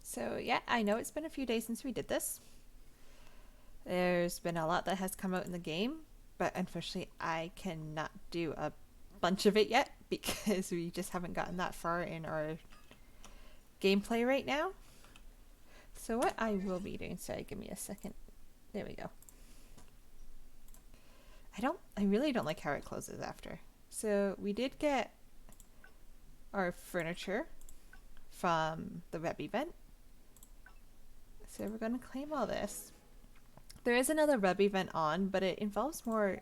So yeah, I know it's been a few days since we did this. There's been a lot that has come out in the game, but unfortunately I cannot do a bunch of it yet because we just haven't gotten that far in our gameplay right now. So what I will be doing, sorry, give me a second. There we go. I really don't like how it closes after. So we did get our furniture from the web event. So we're going to claim all this. There is another web event on, but it involves more,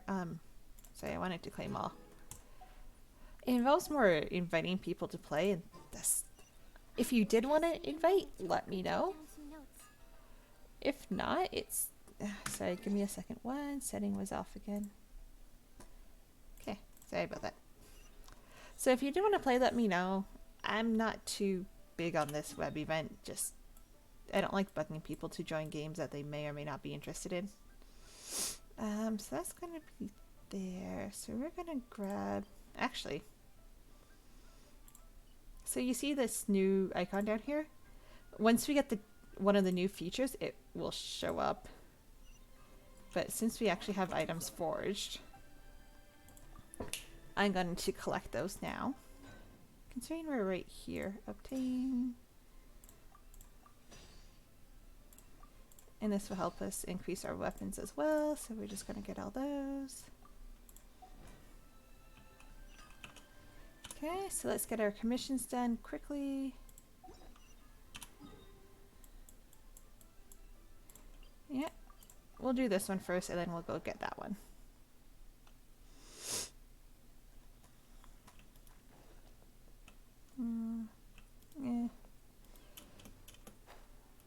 sorry, I wanted to claim all. It involves more inviting people to play, and this, if you did want to invite, let me know. If not, it's, sorry, give me a second. One setting was off again. Okay, sorry about that. So if you do want to play, let me know. I'm not too big on this web event, just I don't like bugging people to join games that they may or may not be interested in. So that's going to be there. So we're going to grab, actually, so you see this new icon down here? Once we get one of the new features, it will show up. But since we actually have items forged, I'm going to collect those now. Considering we're right here, obtain. And this will help us increase our weapons as well, so we're just going to get all those. Okay, so let's get our commissions done quickly. Yeah, we'll do this one first and then we'll go get that one. Yeah.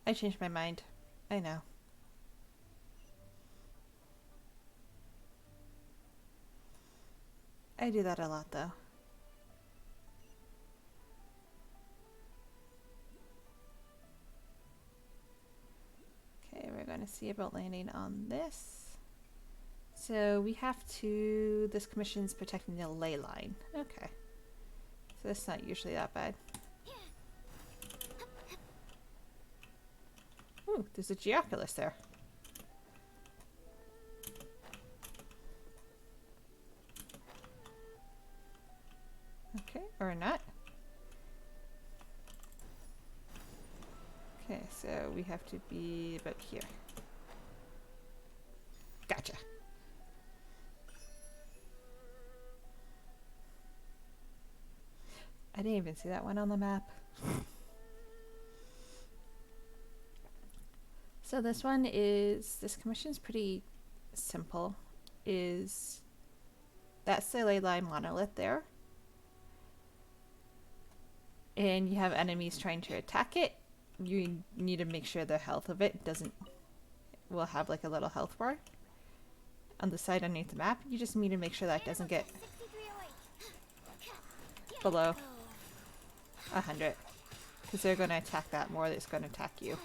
I changed my mind. I know. I do that a lot though. Okay, we're going to see about landing on this. So we have to, this commission's protecting the ley line. Okay. So that's not usually that bad. Ooh, there's a Geoculus there. Okay, or not. Okay, so we have to be about here. Gotcha. I didn't even see that one on the map. So this one is, this commission's pretty simple. That's the ley line monolith there. And you have enemies trying to attack it. You need to make sure the health of it will have like a little health bar on the side underneath the map. You just need to make sure that doesn't get below 100, because they're going to attack that more than it's going to attack you.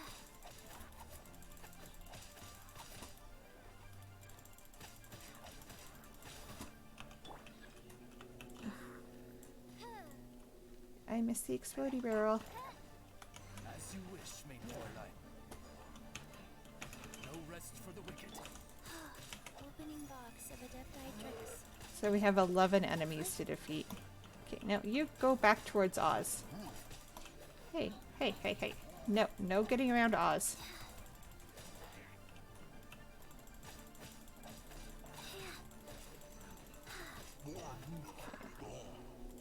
I missed the explodey barrel. As you wish, Maiden Warline. No rest for the wicked. Opening box of Adepti. So we have 11 enemies to defeat. Okay, now you go back towards Oz. Hey, hey, hey, hey. No, no getting around Oz.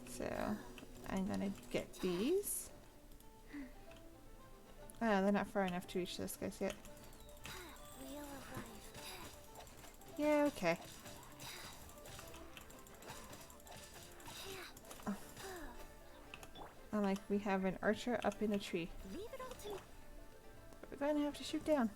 So I'm gonna get these. Ah, they're not far enough to reach those guys yet. Yeah, okay. Oh. I'm like, we have an archer up in a tree. We're gonna have to shoot down.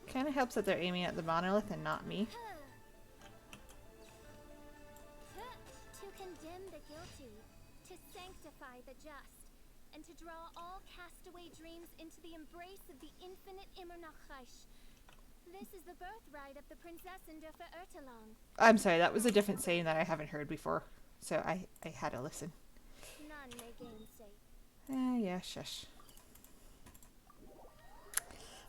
Kinda helps that they're aiming at the monolith and not me. To condemn the guilty, to sanctify the just, and to draw all castaway dreams into the embrace of the infinite Immernachash. This is the birthright of the princess in Ertelong. I'm sorry, that was a different saying that I haven't heard before. So I had to listen. None may gainsay. Yeah, shush.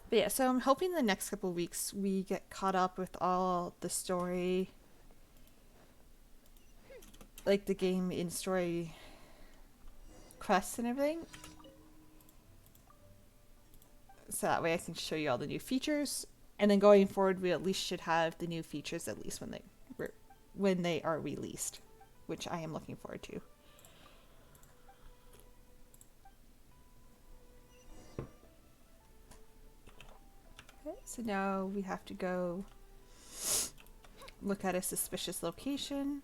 But yeah, so I'm hoping the next couple of weeks we get caught up with all the story, like the game in story quests and everything. So that way I can show you all the new features. And then going forward, we at least should have the new features at least when they are released, which I am looking forward to. Okay, so now we have to go look at a suspicious location.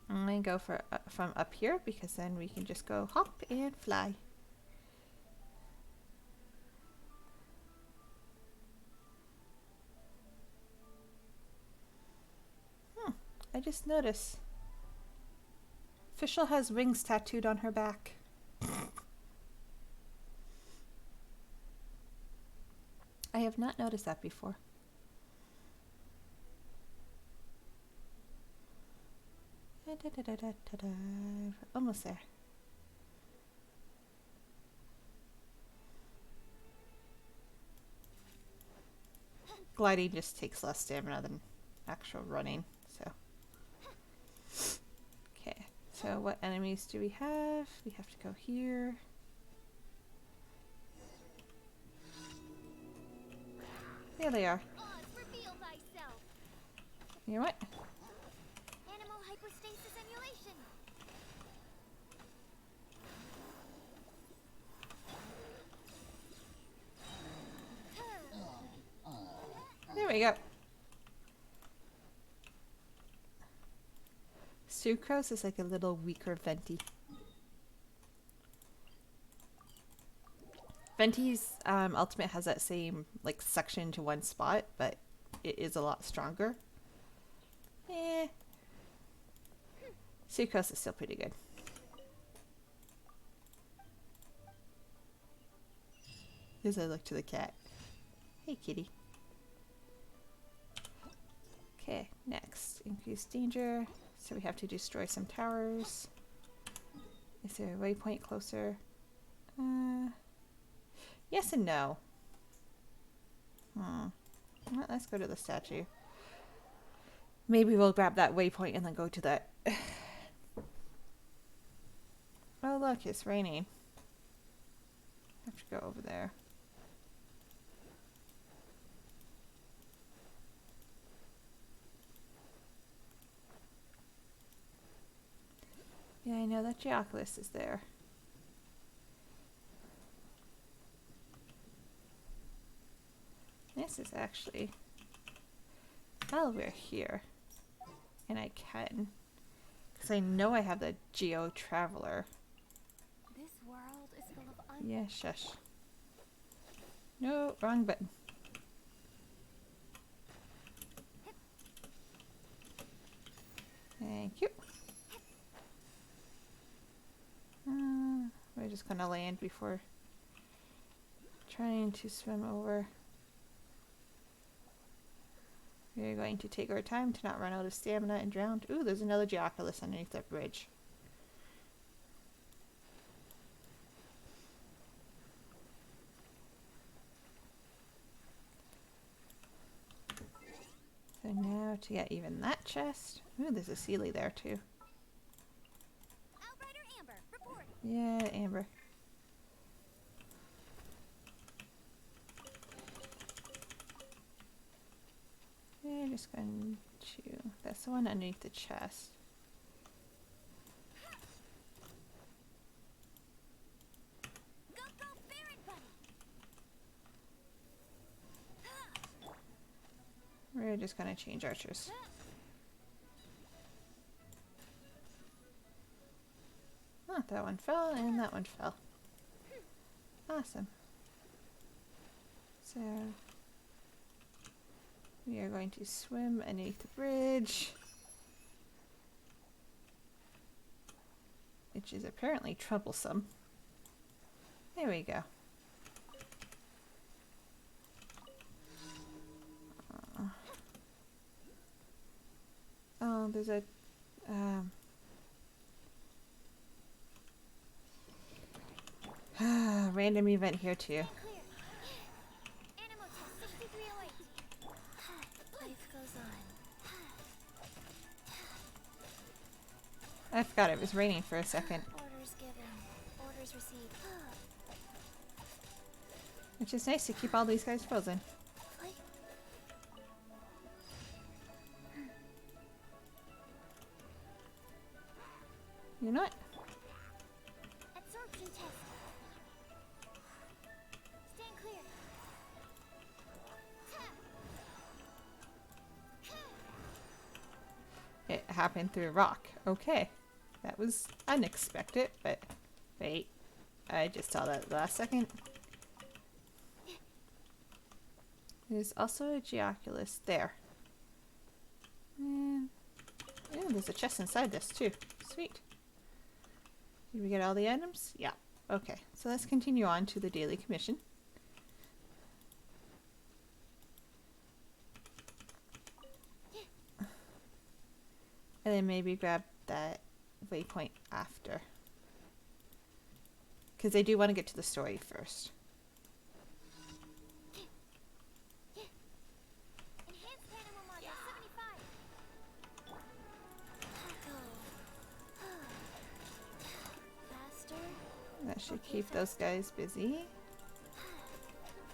I'm going to go from up here because then we can just go hop and fly. I just noticed. Fischl has wings tattooed on her back. I have not noticed that before. Almost there. Gliding just takes less stamina than actual running, so. Okay, so what enemies do we have? We have to go here. There they are. Oz, reveal thyself. You know what? Animal hypostasis emulation. There we go. Sucrose is like a little weaker Venti. Venti's ultimate has that same like suction to one spot, but it is a lot stronger. Sucrose is still pretty good. As I look to the cat. Hey kitty. Okay, next. Increased danger. So we have to destroy some towers. Is there a waypoint closer? Yes and no. Well, let's go to the statue. Maybe we'll grab that waypoint and then go to that. Oh look, it's raining. I have to go over there. Yeah, I know that Geoculus is there. This is actually... Well, we're here. And I can. Because I know I have the Geo Traveler. This world is full of Yeah, shush. No, wrong button. Thank you. We're just gonna land before trying to swim over. We're going to take our time to not run out of stamina and drown. Ooh, there's another Geoculus underneath that bridge. So now to get even that chest. Ooh, there's a Sealy there too. Outrider Amber, report. Yeah, Amber. Yeah, just going to... That's the one underneath the chest. Go, go, Baron Buddy. We're just going to change archers. Oh, that one fell and that one fell. Awesome. So... we are going to swim underneath the bridge. Which is apparently troublesome. There we go. there's a random event here too. Stand clear. Animal test 6308. Life goes on. I forgot it was raining for a second, Orders given. Orders received. which is nice to keep all these guys frozen. Flight. You're not? Absorption test. Stand clear. It happened through a rock. Okay. That was unexpected, but wait. I just saw that last second. There's also a Geoculus there. And yeah, there's a chest inside this too. Sweet. Did we get all the items? Yeah. Okay, so let's continue on to the daily commission. And then maybe grab that waypoint after. Because I do want to get to the story first. Enhanced animal module 75. Faster. That should keep those guys busy.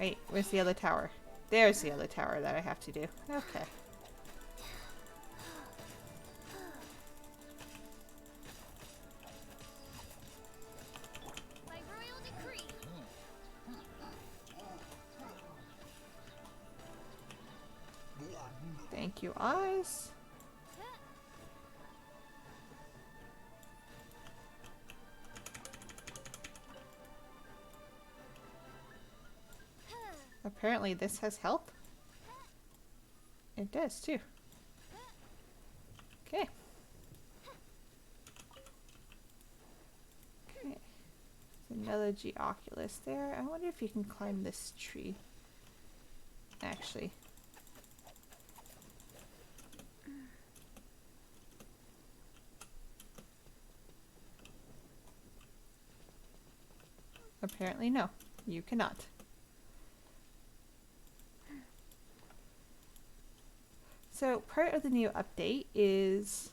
Wait, where's the other tower? There's the other tower that I have to do. Okay. By royal decree. Thank you, eyes. Apparently this has health. It does too. Okay. Okay. There's another Geoculus there. I wonder if you can climb this tree. Actually. Apparently no. You cannot. So part of the new update is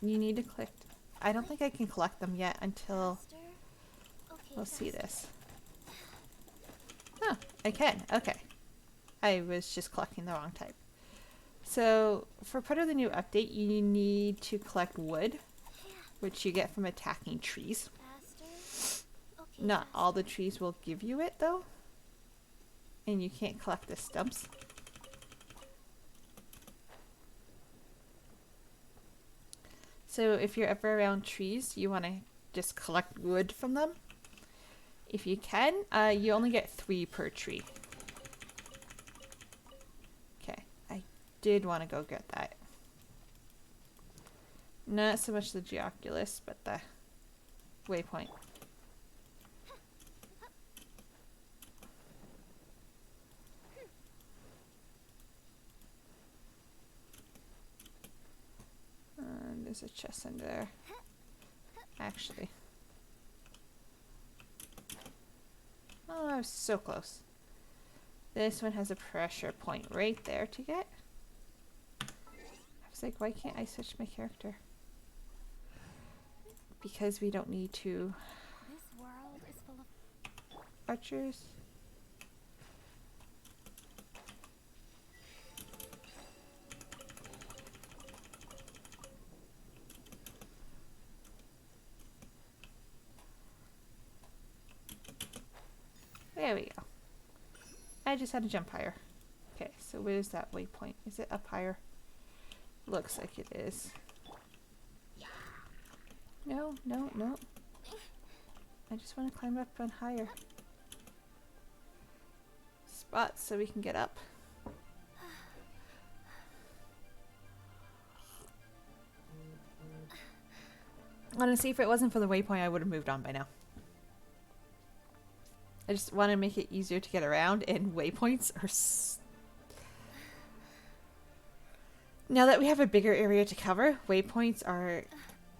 you need to collect. I don't think I can collect them yet until Faster. Okay, we'll see faster. this. Oh, I can. Okay. I was just collecting the wrong type. So for part of the new update, you need to collect wood, which you get from attacking trees. Faster. Okay, Not faster. all the trees will give you it though. And you can't collect the stumps. So if you're ever around trees, you want to just collect wood from them. If you can, you only get 3 per tree. Okay, I did want to go get that. Not so much the Geoculus, but the waypoint. There's a chest under there. Actually. Oh, I was so close. This one has a pressure point right there to get. I was like, why can't I switch my character? Because we don't need to. This world is full of Archers. There we go. I just had to jump higher. Okay, so where's that waypoint? Is it up higher? Looks like it is. No, no, no. I just want to climb up on higher spots so we can get up. Honestly, if it wasn't for the waypoint, I would have moved on by now. I just want to make it easier to get around, and waypoints are Now that we have a bigger area to cover, waypoints are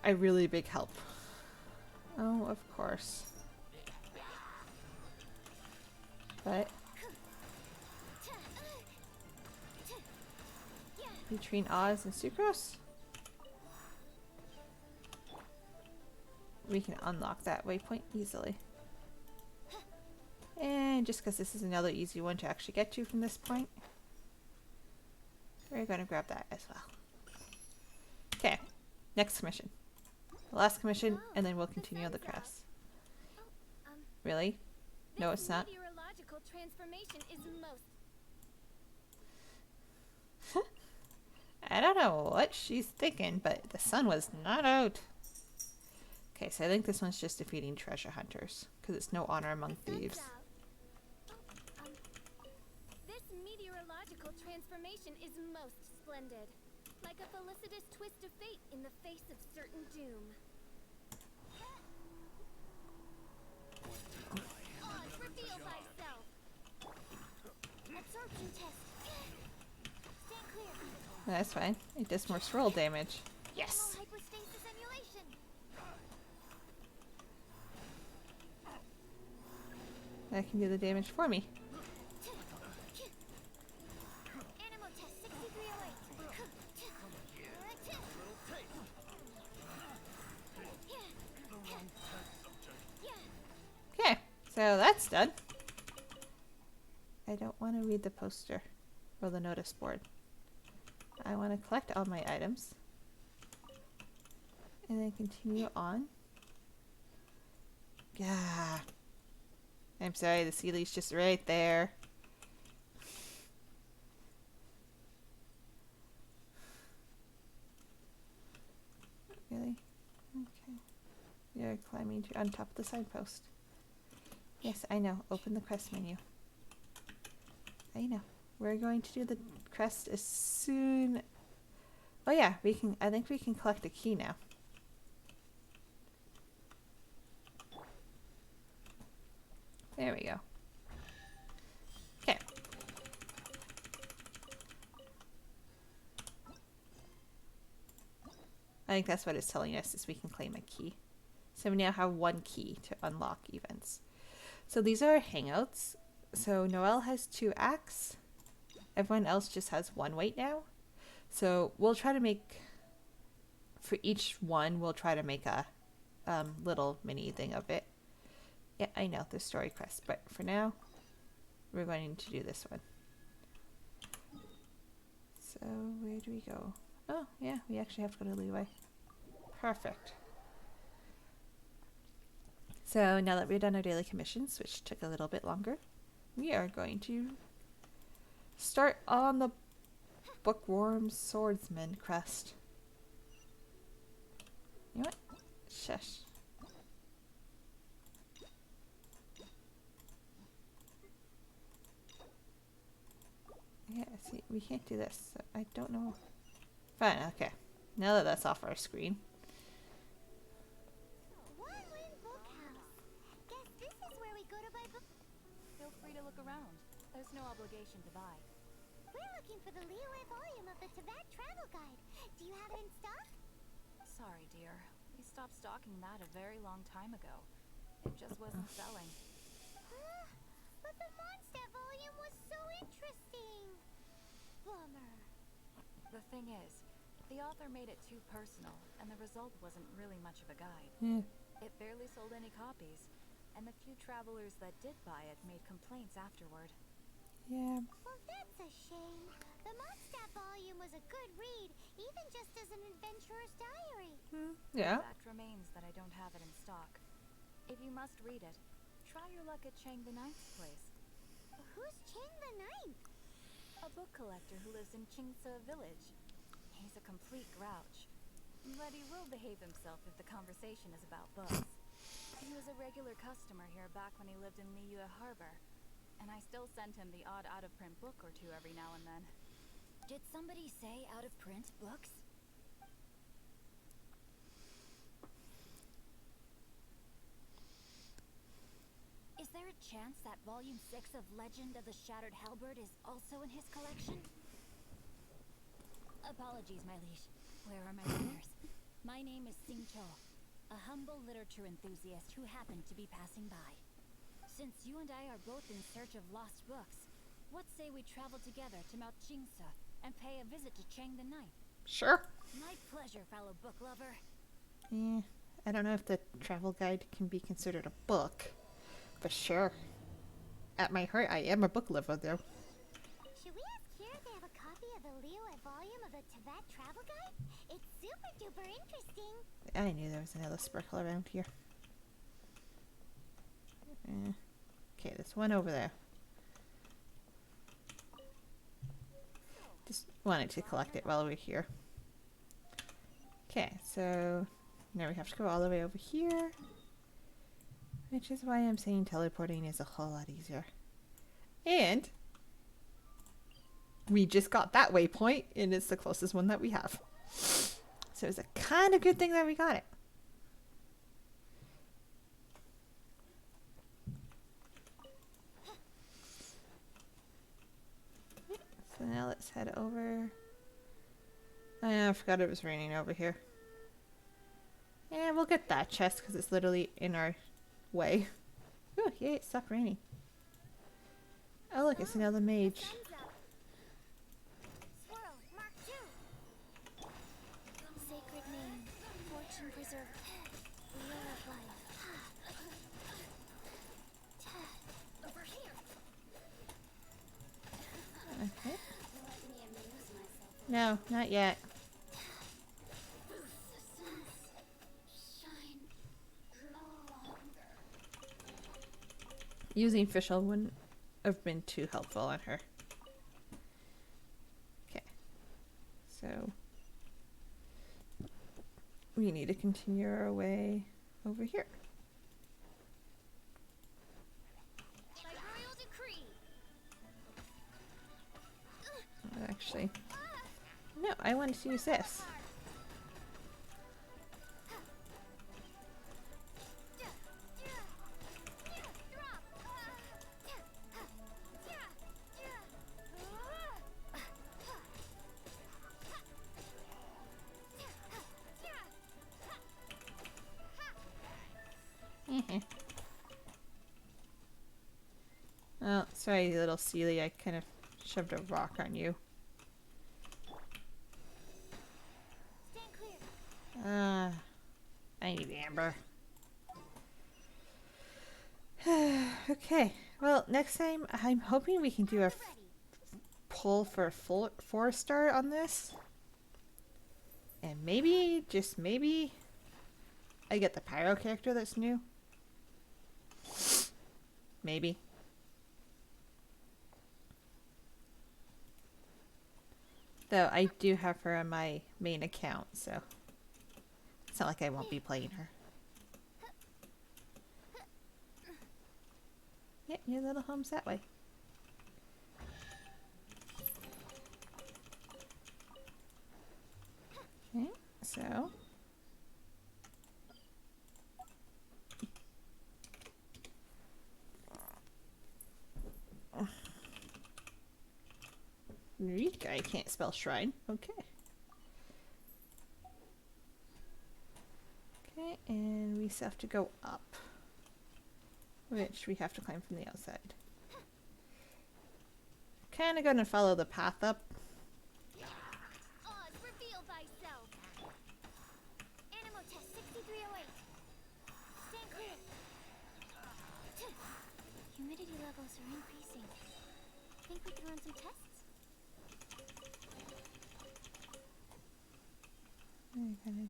a really big help. Oh, of course. But between Oz and Sucrose, we can unlock that waypoint easily. And just because this is another easy one to actually get to from this point, we're going to grab that as well. Okay, next commission. The last commission, and then we'll continue on the crest. Really? No, it's not. Meteorological transformation is most. I don't know what she's thinking, but the sun was not out. Okay, so I think this one's just defeating treasure hunters, because it's no honor among thieves. This meteorological transformation is most splendid. Like a felicitous twist of fate in the face of certain doom. Oz, reveal thyself. Absorption test. Stand clear. That's fine. It does more scroll damage. Yes! Animal hypostasis emulation. That can do the damage for me. Animal test 6308. Okay, so that's done. I don't want to read the poster or the notice board. I want to collect all my items and then continue on. Yeah. I'm sorry, the Sealy's just right there. Really? Okay. You're climbing on top of the signpost. Yes, I know. Open the quest menu. I know. We're going to do the quest as soon... Oh yeah, we can. I think we can collect a key now. There we go. Okay. I think that's what it's telling us, is we can claim a key. So we now have one key to unlock events. So these are our hangouts. So Noelle has 2 acts. Everyone else just has 1 weight now. So we'll try to make, for each one, we'll try to make a little mini thing of it. Yeah, I know, the story quest, but for now, we're going to do this one. So where do we go? Oh, yeah, we actually have to go to Leeway. Perfect. So now that we've done our daily commissions, which took a little bit longer, we are going to start on the Bookworm Swordsman crest. You know what? Shush. Yeah, see, we can't do this. So I don't know. Fine, okay. Now that that's off our screen. One-Win Bookhouse. Guess this is where we go to buy books. Feel free to look around. There's no obligation to buy. We're looking for the Leeway volume of the Tibet Travel Guide. Do you have it in stock? Sorry, dear. We stopped stocking that a very long time ago. It just wasn't selling. But the Mondstadt volume was so interesting. Bummer. The thing is, the author made it too personal, and the result wasn't really much of a guide. Yeah. It barely sold any copies, and the few travelers that did buy it made complaints afterward. Yeah. Well, that's a shame. The Mondstadt volume was a good read, even just as an adventurer's diary. Yeah. The fact remains that I don't have it in stock. If you must read it, try your luck at Chang the Ninth's place. Who's Chang the Ninth? A book collector who lives in Chingsa village. He's a complete grouch, but he will behave himself if the conversation is about books. He was a regular customer here back when he lived in Liyue Harbor, and I still send him the odd out-of-print book or two every now and then. Did somebody say out-of-print books? Is there a chance that Volume 6 of Legend of the Shattered Halberd is also in his collection? Apologies, my liege. Where are my manners? My name is Sing Cho, a humble literature enthusiast who happened to be passing by. Since you and I are both in search of lost books, what say we travel together to Mount Jingsa and pay a visit to Chang the Ninth? Sure. My pleasure, fellow book lover. I don't know if the travel guide can be considered a book, but sure. At my heart, I am a book lover, though. Should we ask here if they have a copy of the Liyue volume of the Tibet Travel Guide? It's super duper interesting. I knew there was another sparkle around here. Okay, there's one over there. Just wanted to collect it while we're here. Okay, so now we have to go all the way over here. Which is why I'm saying teleporting is a whole lot easier. And we just got that waypoint, and it's the closest one that we have. So it's a kind of good thing that we got it. So now let's head over. I forgot it was raining over here. And we'll get that chest because it's literally in our way. Oh, yay, it stopped raining. Oh, look, it's another mage. Sun's up. Swirl, Mark 2. Sacred name, fortune preserver, wheel of life. Over here. Okay. No, not yet. Using fischl wouldn't have been too helpful on her. Okay. So we need to continue our way over here. By royal decree. Actually, no, I wanted to use this. Oh, sorry, little Sealy. I kind of shoved a rock on you. Stand clear. I need amber. Okay, well, next time I'm hoping we can do a Ready. pull for a full 4-star on this. And maybe, just maybe, I get the pyro character that's new. Maybe. Though I do have her on my main account, so it's not like I won't be playing her. Yeah, your little home's that way. Okay, so Reed guy can't spell shrine. Okay. Okay, and we still have to go up, which we have to climb from the outside. Kind of gonna follow the path up. Oz, reveal thyself. Animal test 6308. Stand clear. Humidity levels are increasing. Think we can run some tests? Kind of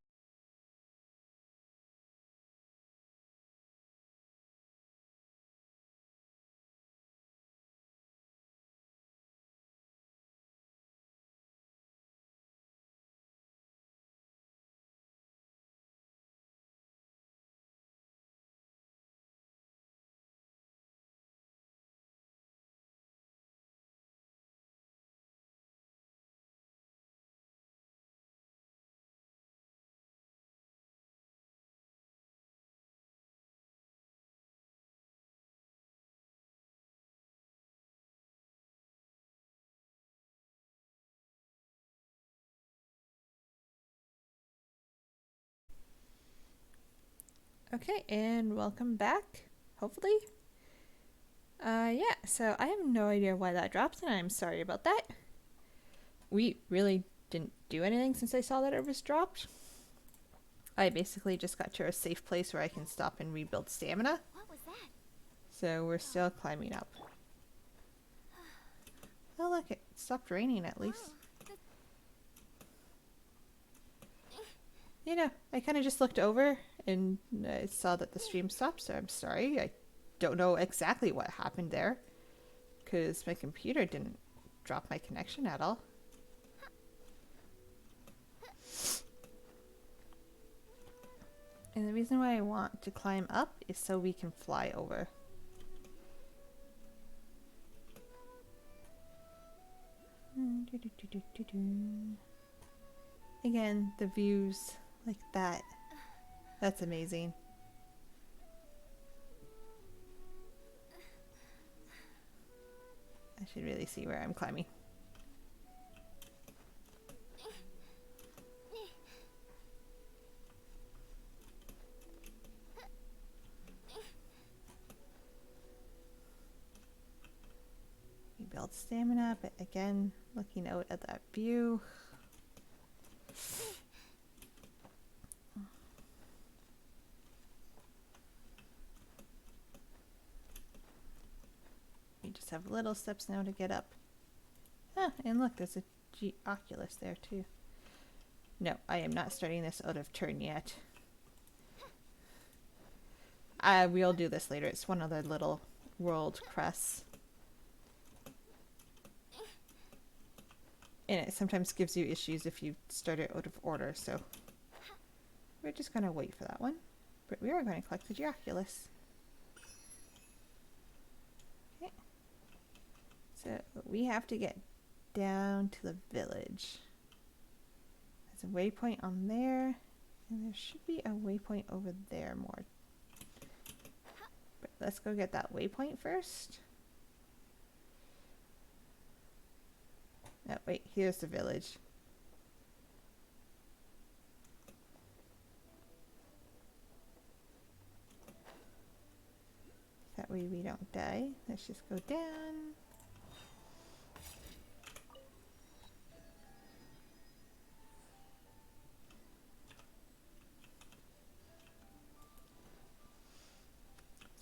Okay, and welcome back, hopefully. Yeah, so I have no idea why that dropped, and I'm sorry about that. We really didn't do anything since I saw that it was dropped. I basically just got to a safe place where I can stop and rebuild stamina. What was that? So we're still climbing up. Oh look, it stopped raining at least. You know, I kind of just looked over and I saw that the stream stopped, so I'm sorry. I don't know exactly what happened there because my computer didn't drop my connection at all. And the reason why I want to climb up is so we can fly over. Again, the views like that. That's amazing. I should really see where I'm climbing. We build stamina, but again, looking out at that view. We just have little steps now to get up. Ah, and look, there's a Oculus there too. No, I am not starting this out of turn yet. We'll do this later. It's one of the little world crests. And it sometimes gives you issues if you start it out of order, so we're just going to wait for that one. But we are going to collect the Oculus. Okay. So we have to get down to the village. There's a waypoint on there, and there should be a waypoint over there more. But let's go get that waypoint first. Oh, wait, here's the village. That way we don't die. Let's just go down.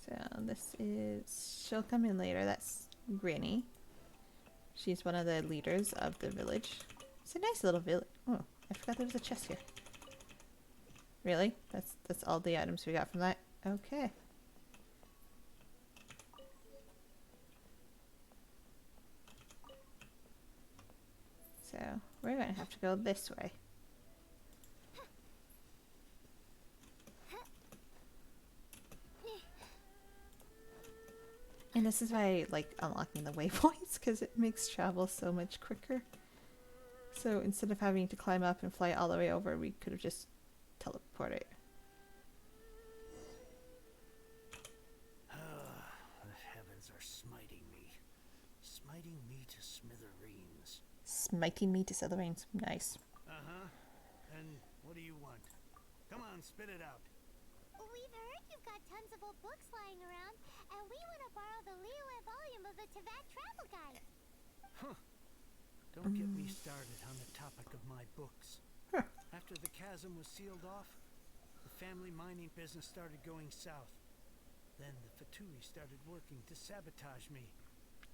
So this is, she'll come in later. That's Granny. She's one of the leaders of the village. It's a nice little village. Oh, I forgot there was a chest here. Really? That's all the items we got from that? Okay. So we're going to have to go this way. And this is why I like unlocking the waypoints, because it makes travel so much quicker. So instead of having to climb up and fly all the way over, we could have just teleported. The heavens are smiting me. Smiting me to smithereens. Smiting me to smithereens. Nice. Uh-huh. And what do you want? Come on, spit it out. We've heard you've got tons of old books lying around, and we want to borrow the Liyue volume of the Teyvat Travel Guide. Huh. Don't get me started on the topic of my books. Huh. After the chasm was sealed off, the family mining business started going south. Then the Fatui started working to sabotage me.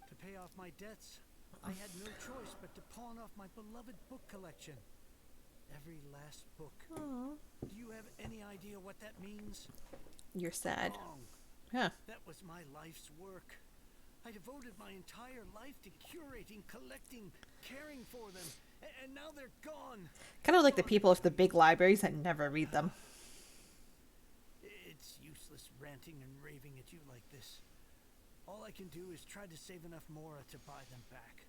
To pay off my debts, I had no choice but to pawn off my beloved book collection. Every last book. Aww. Do you have any idea what that means? You're sad. Wrong. Huh. That was my life's work. I devoted my entire life to curating, collecting, caring for them, and now they're gone. Kind of like the people of the big libraries that never read them. It's useless ranting and raving at you like this. All I can do is try to save enough Mora to buy them back.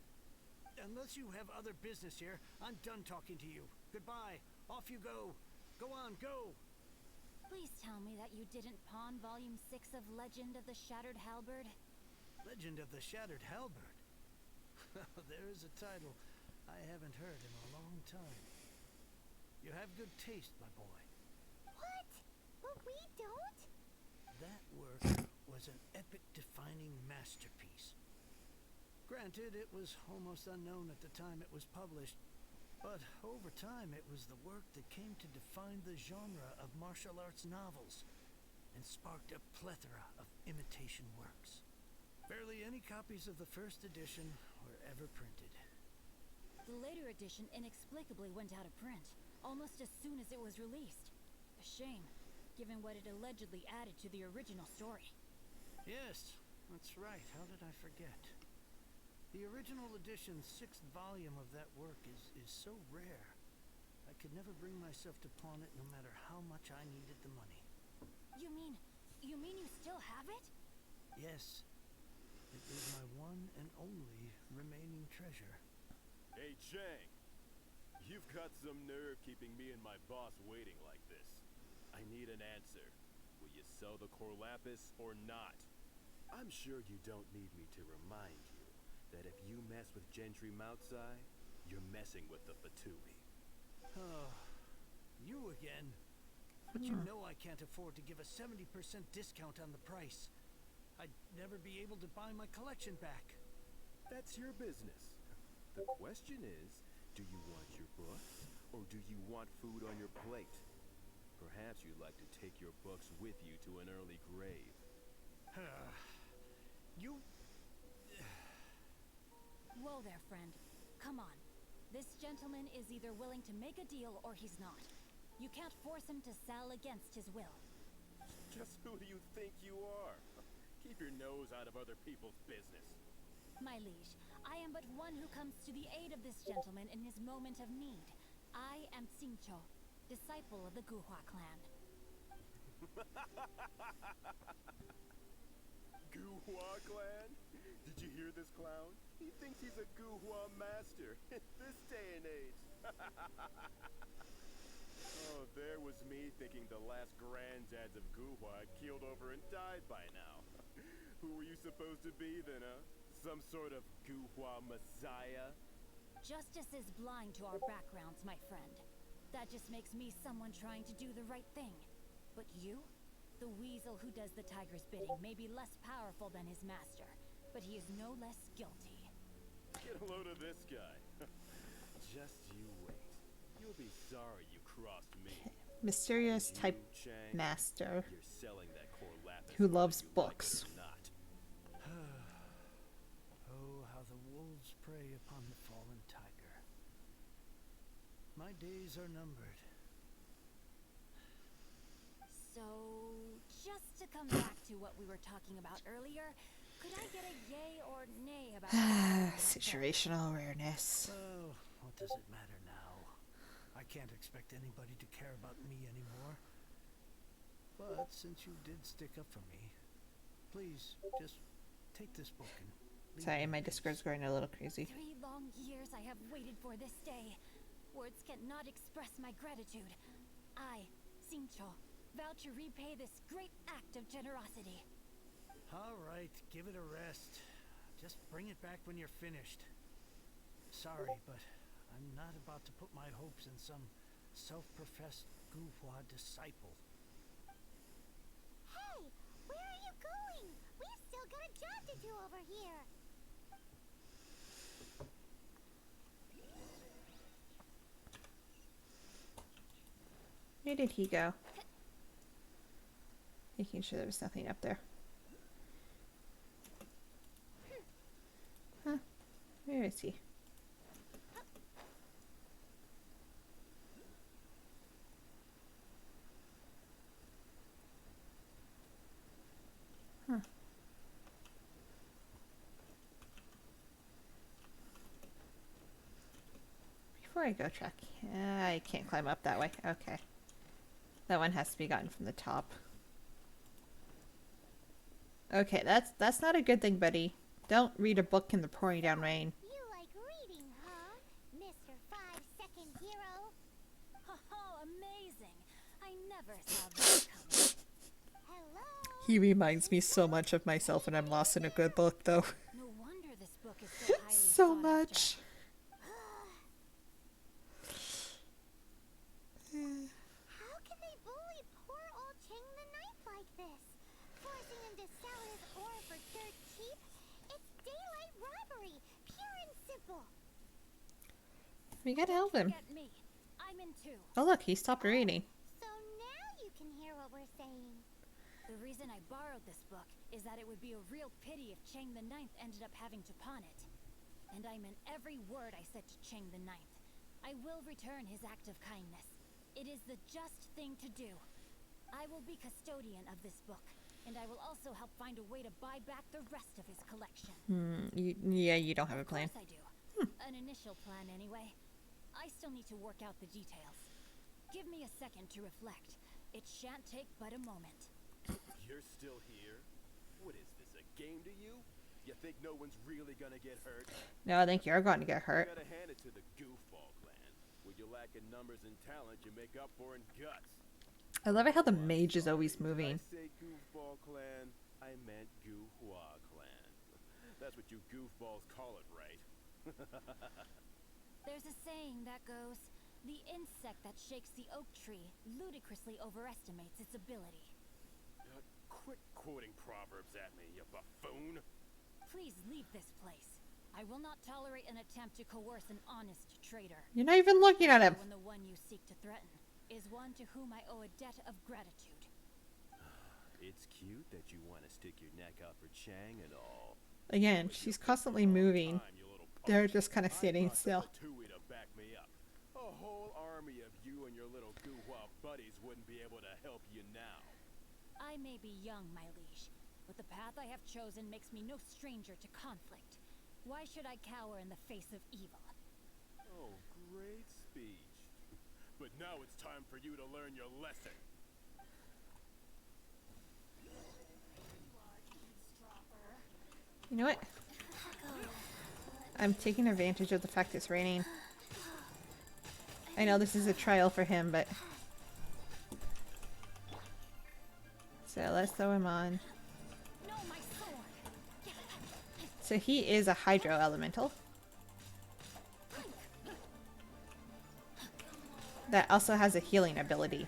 Unless you have other business here, I'm done talking to you. Goodbye. Off you go. Go on, go. Please tell me that you didn't pawn Volume 6 of Legend of the Shattered Halberd. Legend of the Shattered Halberd. There is a title I haven't heard in a long time. You have good taste, my boy. What? But we don't? That work was an epic-defining masterpiece. Granted, it was almost unknown at the time it was published, but over time it was the work that came to define the genre of martial arts novels and sparked a plethora of imitation works. Barely any copies of the first edition were ever printed. The later edition inexplicably went out of print, almost as soon as it was released. A shame, given what it allegedly added to the original story. Yes, that's right. How did I forget? The original edition's 6th volume of that work is so rare. I could never bring myself to pawn it no matter how much I needed the money. You mean you still have it? Yes. It is my one and only remaining treasure. Hey, Chang. You've got some nerve keeping me and my boss waiting like this. I need an answer. Will you sell the core lapis or not? I'm sure you don't need me to remind you that if you mess with Gentry Moutsai, you're messing with the Fatui. Oh, you again. But you know I can't afford to give a 70% discount on the price. I'd never be able to buy my collection back. That's your business. The question is, do you want your books, or do you want food on your plate? Perhaps you'd like to take your books with you to an early grave. You... Whoa there, friend. Come on. This gentleman is either willing to make a deal or he's not. You can't force him to sell against his will. Just who do you think you are? Keep your nose out of other people's business. My liege, I am but one who comes to the aid of this gentleman in his moment of need. I am Xingqiu, disciple of the Guhua clan. Guhua clan? Did you hear this clown? He thinks he's a Guhua master in this day and age. Oh, there was me thinking the last granddads of Guhua had keeled over and died by now. Who were you supposed to be then, huh? Some sort of Guhua messiah? Justice is blind to our backgrounds, my friend. That just makes me someone trying to do the right thing. But you? The weasel who does the tiger's bidding may be less powerful than his master, but he is no less guilty. Get a load of this guy. Just you wait. You'll be sorry you crossed me. Mysterious You, type Chang, master you're selling that core lapis who whether loves you like it books. or not. Oh, how the wolves prey upon the fallen tiger. My days are numbered. So, just to come back to what we were talking about earlier, could I get a yay or nay about Situational awareness. Oh, what does it matter now? I can't expect anybody to care about me anymore. But since you did stick up for me, please just take this book and leave Sorry, it in my peace. Discord's going a little crazy. 3 long years I have waited for this day. Words cannot express my gratitude. I, Xingqiu, vow to repay this great act of generosity. All right, give it a rest. Just bring it back when you're finished. Sorry, but I'm not about to put my hopes in some self-professed Guhua disciple. Hey, where are you going? We've still got a job to do over here. Where did he go? Making sure there was nothing up there. Huh? Where is he? Huh. Before I go track, I can't climb up that way. Okay. That one has to be gotten from the top. Okay, that's not a good thing, buddy. Don't read a book in the pouring down rain. You like reading, huh? Mr. 5-second hero. Oh, amazing! I never saw this coming. Hello. He reminds me so much of myself when I'm lost in a good book, though. No wonder this book is so highly So sought after. much. How can they bully poor old Cheng book. We gotta help him. Forget me. I'm in too. Oh look, he stopped reading. So now you can hear what we're saying. The reason I borrowed this book is that it would be a real pity if Chang the Ninth ended up having to pawn it. And I meant every word I said to Chang the Ninth. I will return his act of kindness. It is the just thing to do. I will be custodian of this book, and I will also help find a way to buy back the rest of his collection. Yeah, you don't have a plan. Of course I do. An initial plan, anyway. I still need to work out the details. Give me a second to reflect. It shan't take but a moment. You're still here? What is this, a game to you? You think no one's really gonna get hurt? No, I think you're going to get hurt. You gotta hand it to the Goofball clan. What you lack in numbers and talent, you make up for in guts. I love it how the mage is always moving. Did I say Goofball clan? I meant Goohua clan. That's what you goofballs call it, right? There's a saying that goes, the insect that shakes the oak tree ludicrously overestimates its ability. Quit quoting proverbs at me, you buffoon. Please leave this place. I will not tolerate an attempt to coerce an honest trader. You're not even looking at him. When the one you seek to threaten is one to whom I owe a debt of gratitude. It's cute that you want to stick your neck out for Chang and all. Again, she's constantly moving. They're just kind of sitting still. To back me up. A whole army of you and your little Goohua buddies wouldn't be able to help you now. I may be young, my liege, but the path I have chosen makes me no stranger to conflict. Why should I cower in the face of evil? Oh, great speech. But now it's time for you to learn your lesson. You know what? I'm taking advantage of the fact it's raining. I know this is a trial for him, but... So let's throw him on. No, my sword. So he is a hydro elemental. That also has a healing ability.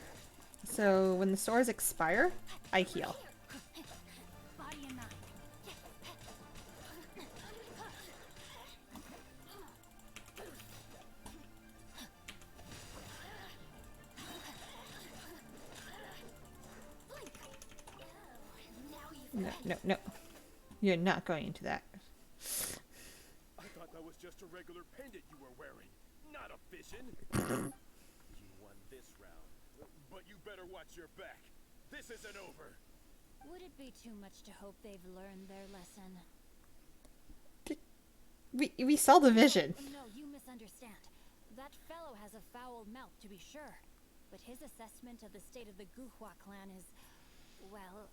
So when the swords expire, I heal. Body and mind. No, no, no. You're not going into that. I thought that was just a regular pendant you were wearing, not a fission. You won this round, but you better watch your back. This isn't over. Would it be too much to hope they've learned their lesson? We saw the vision. No, you misunderstand. That fellow has a foul mouth, to be sure. But his assessment of the state of the Guhua clan is, well,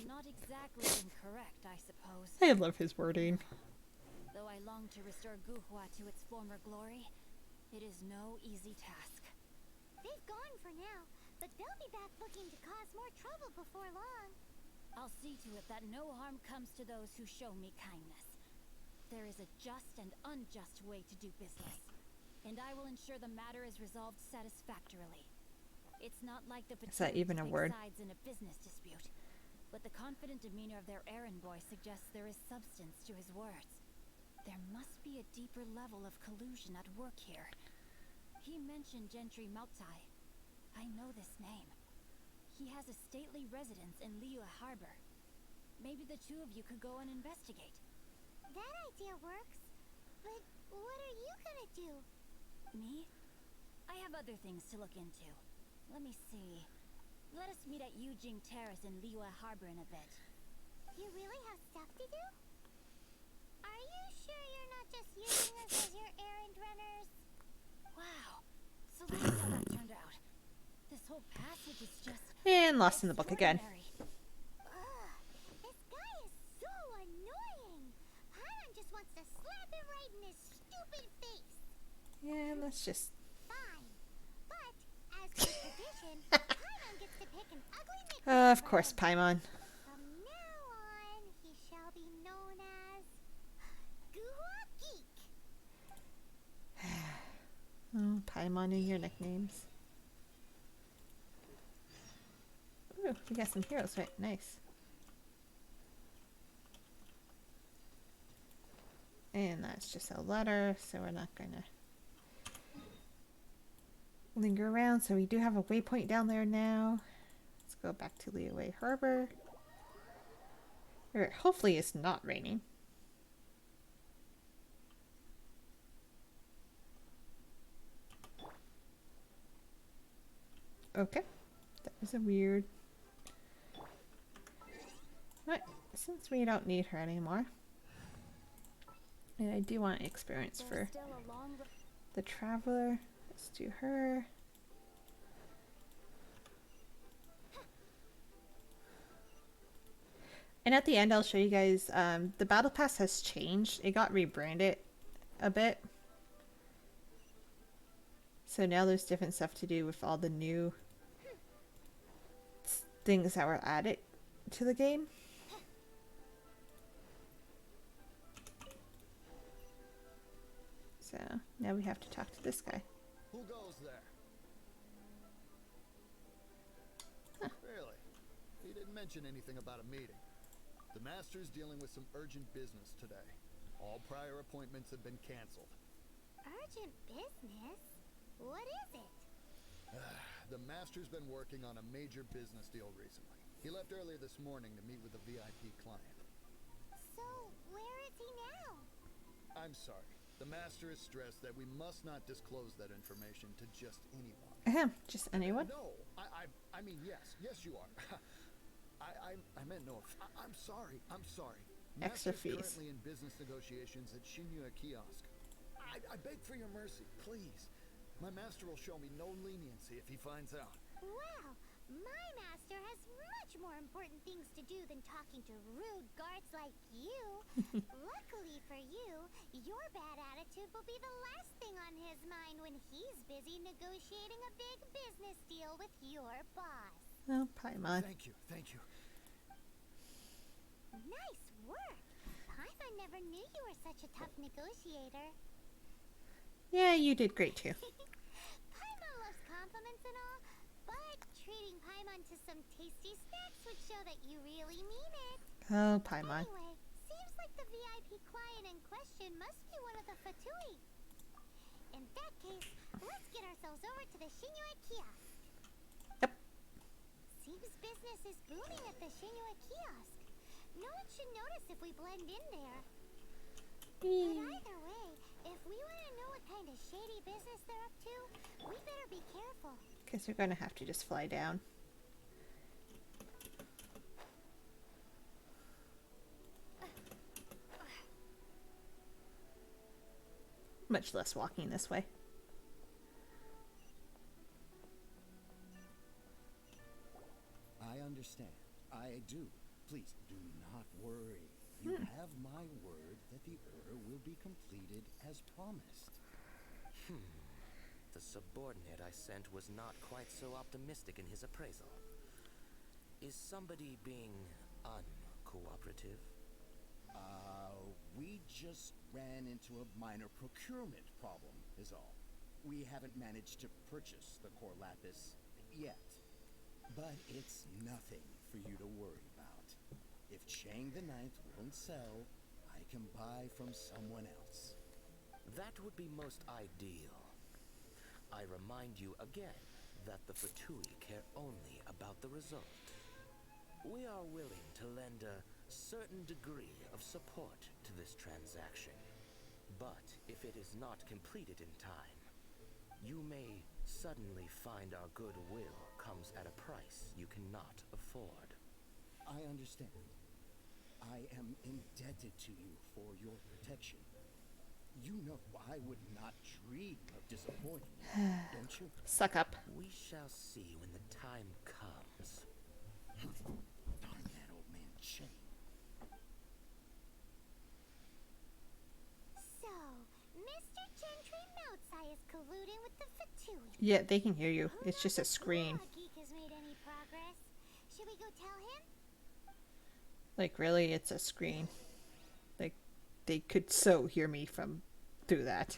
not exactly incorrect, I suppose. I love his wording. Though I long to restore Guhua to its former glory, it is no easy task. They've gone for now, but they'll be back looking to cause more trouble before long. I'll see to it that no harm comes to those who show me kindness. There is a just and unjust way to do business, and I will ensure the matter is resolved satisfactorily. It's not like the Is that even a word? sides in a business dispute, but the confident demeanor of their errand boy suggests there is substance to his words. There must be a deeper level of collusion at work here. He mentioned Gentry Maltai. I know this name. He has a stately residence in Liyue Harbor. Maybe the two of you could go and investigate. That idea works. But what are you gonna do? Me? I have other things to look into. Let me see. Let us meet at Yujing Terrace in Liyue Harbor in a bit. You really have stuff to do? Are you sure you're not just using us as your errand runners? Wow. So that's how that turned out. This whole passage is just... And lost in the book again. extraordinary. Ugh, this guy is so annoying. Paimon just wants to slap him right in his stupid face. Yeah, let's just... Fine. But, as per tradition, Paimon gets to pick an ugly nickname. Of course, Paimon. From now on, he shall be known as... Guhua Geek. Oh, Paimon and your nicknames. Ooh, we got some heroes, right? Nice. And that's just a letter, so we're not gonna linger around. So we do have a waypoint down there now. Let's go back to Leeway Harbor. Where hopefully it's not raining. Okay. That was a weird... But since we don't need her anymore. And I do want experience for the Traveler. Let's do her. And at the end, I'll show you guys, the Battle Pass has changed. It got rebranded a bit. So now there's different stuff to do with all the new things that were added to the game. So now we have to talk to this guy. Who goes there? Huh. Really? He didn't mention anything about a meeting. The Master's dealing with some urgent business today. All prior appointments have been canceled. Urgent business? What is it? The Master's been working on a major business deal recently. He left earlier this morning to meet with a VIP client. So, where is he now? I'm sorry. The Master has stressed that we must not disclose that information to just anyone. Ahem, just anyone? No, I mean, yes, you are. I meant no. I'm sorry. Extra Master's fees. currently in business negotiations at Shinya Kiosk. I beg for your mercy, please. My master will show me no leniency if he finds out. Wow, my master has much more important things to do than talking to rude guards like you. Luckily for you, your bad attitude will be the last thing on his mind when he's busy negotiating a big business deal with your boss. Oh, Paimon. Thank you. Nice work. Paimon never knew you were such a tough negotiator. Yeah, you did great too. Paimon loves compliments and all, but treating Paimon to some tasty snacks would show that you really mean it. Oh, Paimon. Anyway, seems like the VIP client in question must be one of the Fatui. In that case, let's get ourselves over to the Shinya Kiosk. Yep. Seems business is booming at the Shinya Kiosk. No one should notice if we blend in there. But either way, if we want to know what kind of shady business they're up to, we better be careful. Guess we're gonna have to just fly down. Much less walking this way. I understand. I do. Please do not worry. You have my word that the will be completed as promised. The subordinate I sent was not quite so optimistic in his appraisal. Is somebody being uncooperative? We just ran into a minor procurement problem, is all. We haven't managed to purchase the core lapis yet. But it's nothing for you to worry about. If Chang the Ninth won't sell, I can buy from someone else. That would be most ideal. I remind you again that the Fatui care only about the result. We are willing to lend a certain degree of support to this transaction. But if it is not completed in time, you may suddenly find our goodwill comes at a price you cannot afford. I understand. I am indebted to you for your protection. You know I would not dream of disappointing you, don't you? Suck up. We shall see when the time comes. Darn that old man Chang. So, Mr. Gentry Moutsai is colluding with the Fatui. Yeah, they can hear you. Who It's just a knows if screen. Law Geek has made any progress? Should we go tell him? Like, really, it's a screen. Like, they could so hear me from through that.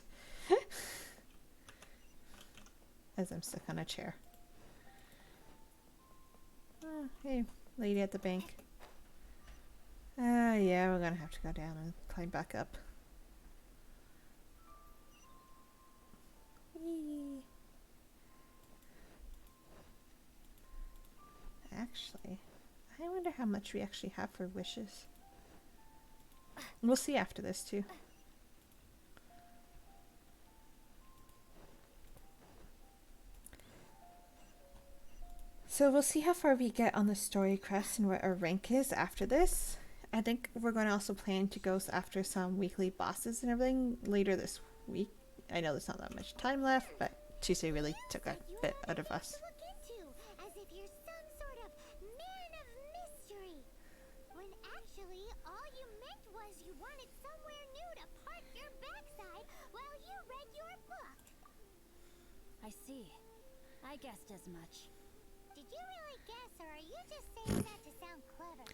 As I'm stuck on a chair. Oh, hey, lady at the bank. Yeah, we're gonna have to go down and climb back up. Actually, I wonder how much we actually have for wishes. We'll see after this too. So we'll see how far we get on the story quest and what our rank is after this. I think we're going to also plan to go after some weekly bosses and everything later this week. I know there's not that much time left, but Tuesday really took a bit out of us. To look into, as if you're some sort of man of mystery. When actually, all you meant was you wanted somewhere new to park your backside while you read your book. I see. I guessed as much. Did you really guess, or are you just saying that to sound clever?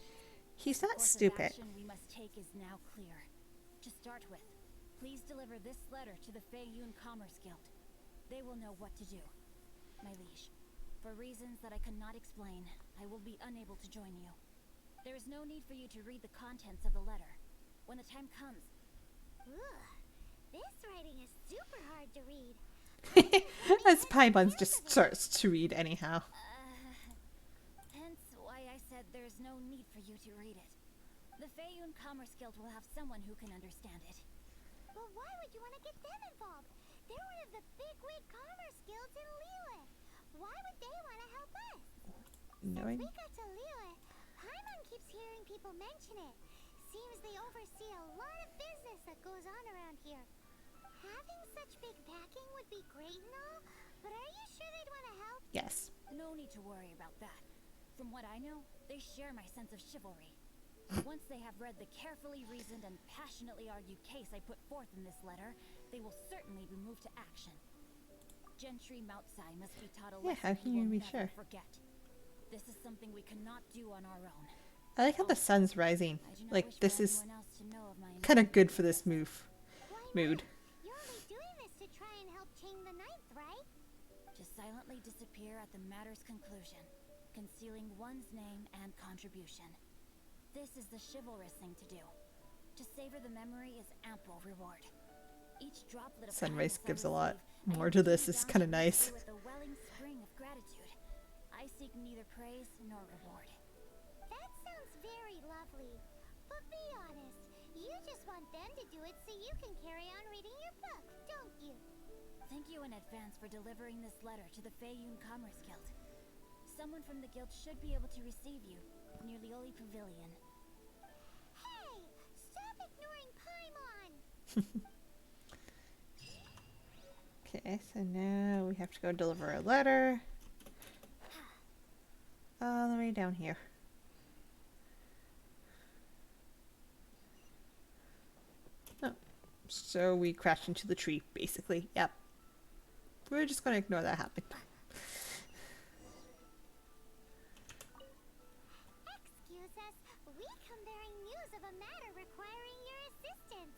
He's not Course of stupid. action we must take is now clear. To start with, please deliver this letter to the Feiyun Commerce Guild. They will know what to do. My liege, for reasons that I cannot explain, I will be unable to join you. There is no need for you to read the contents of the letter. When the time comes... Ugh, this writing is super hard to read. As Paimon's just starts to read anyhow. Hence why I said there's no need for you to read it. The Feiyun Commerce Guild will have someone who can understand it. But why would you want to get them involved? They're one of the bigwig commerce guilds in Liyue. Why would they want to help us? No, Since we got to Liyue, Paimon keeps hearing people mention it. Seems they oversee a lot of business that goes on around here. Having such big backing would be great and all, but are you sure they'd want to help? yes. No need to worry about that. From what I know, they share my sense of chivalry. Once they have read the carefully reasoned and passionately argued case I put forth in this letter, they will certainly be moved to action. Gentry Moutsai must be taught a Yeah, lesson how can he you will be never sure? forget. This is something we cannot do on our own. I like how the sun's rising. I do not Like, wish this for is anyone else to know of my kind of good involvement for in this mood. You're only doing this to try and help Chang the Ninth, right? To silently disappear at the matter's conclusion, concealing one's name and contribution. This is the chivalrous thing to do. To savor the memory is ample reward. Each droplet of Sunrise kindness I gives a lot receive, I more to this. empty It's down kind of to my nice. sea with a welling spring of gratitude. I seek neither praise nor reward. That sounds very lovely. But be honest, you just want them to do it so you can carry on reading your book, don't you? Thank you in advance for delivering this letter to the Feiyun Commerce Guild. Someone from the guild should be able to receive you near Lioli Pavilion. Hey, stop ignoring Paimon! Okay, so now we have to go deliver a letter. All the way down here. Oh, so we crashed into the tree, basically. Yep. We're just going to ignore that happened. Excuse us, we come bearing news of a matter requiring your assistance.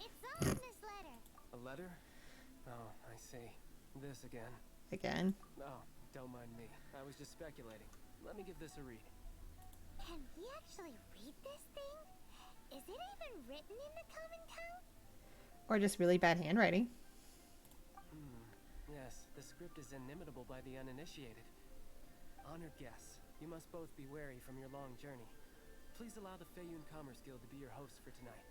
It's all in this letter. A letter? Oh, I see. This again. Again. Oh, don't mind me. I was just speculating. Let me give this a read. Can we actually read this thing? Is it even written in the common tongue? Or just really bad handwriting. Yes, the script is inimitable by the uninitiated. Honored guests, you must both be wary from your long journey. Please allow the Feiyun Commerce Guild to be your host for tonight.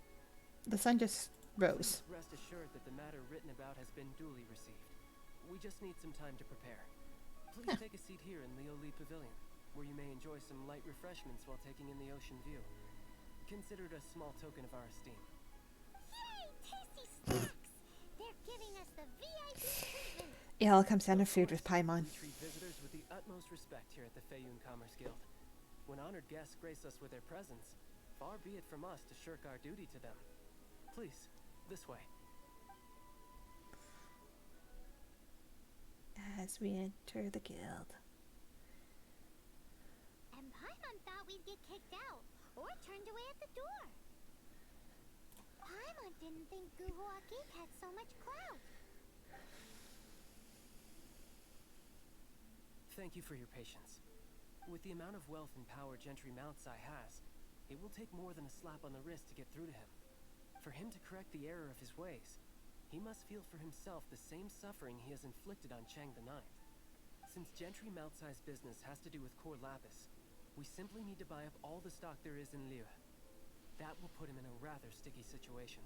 The sun just rose. Please rest assured that the matter written about has been duly received. We just need some time to prepare. Please take a seat here in Lioli Pavilion, where you may enjoy some light refreshments while taking in the ocean view. Consider it a small token of our esteem. Yay, tasty snacks! They're giving us the VIP treatment. It all comes down to food with Paimon. We treat visitors with the utmost respect here at the Feiyun Commerce Guild. When honored guests grace us with their presence, far be it from us to shirk our duty to them. Please, this way. As we enter the guild. And Paimon thought we'd get kicked out, or turned away at the door. Paimon didn't think Guhua Geek had so much clout. Thank you for your patience. With the amount of wealth and power Gentry Moutsai has, it will take more than a slap on the wrist to get through to him. For him to correct the error of his ways, he must feel for himself the same suffering he has inflicted on Chang the Ninth. Since Gentry Maltsai's business has to do with core lapis, we simply need to buy up all the stock there is in Liyue. That will put him in a rather sticky situation.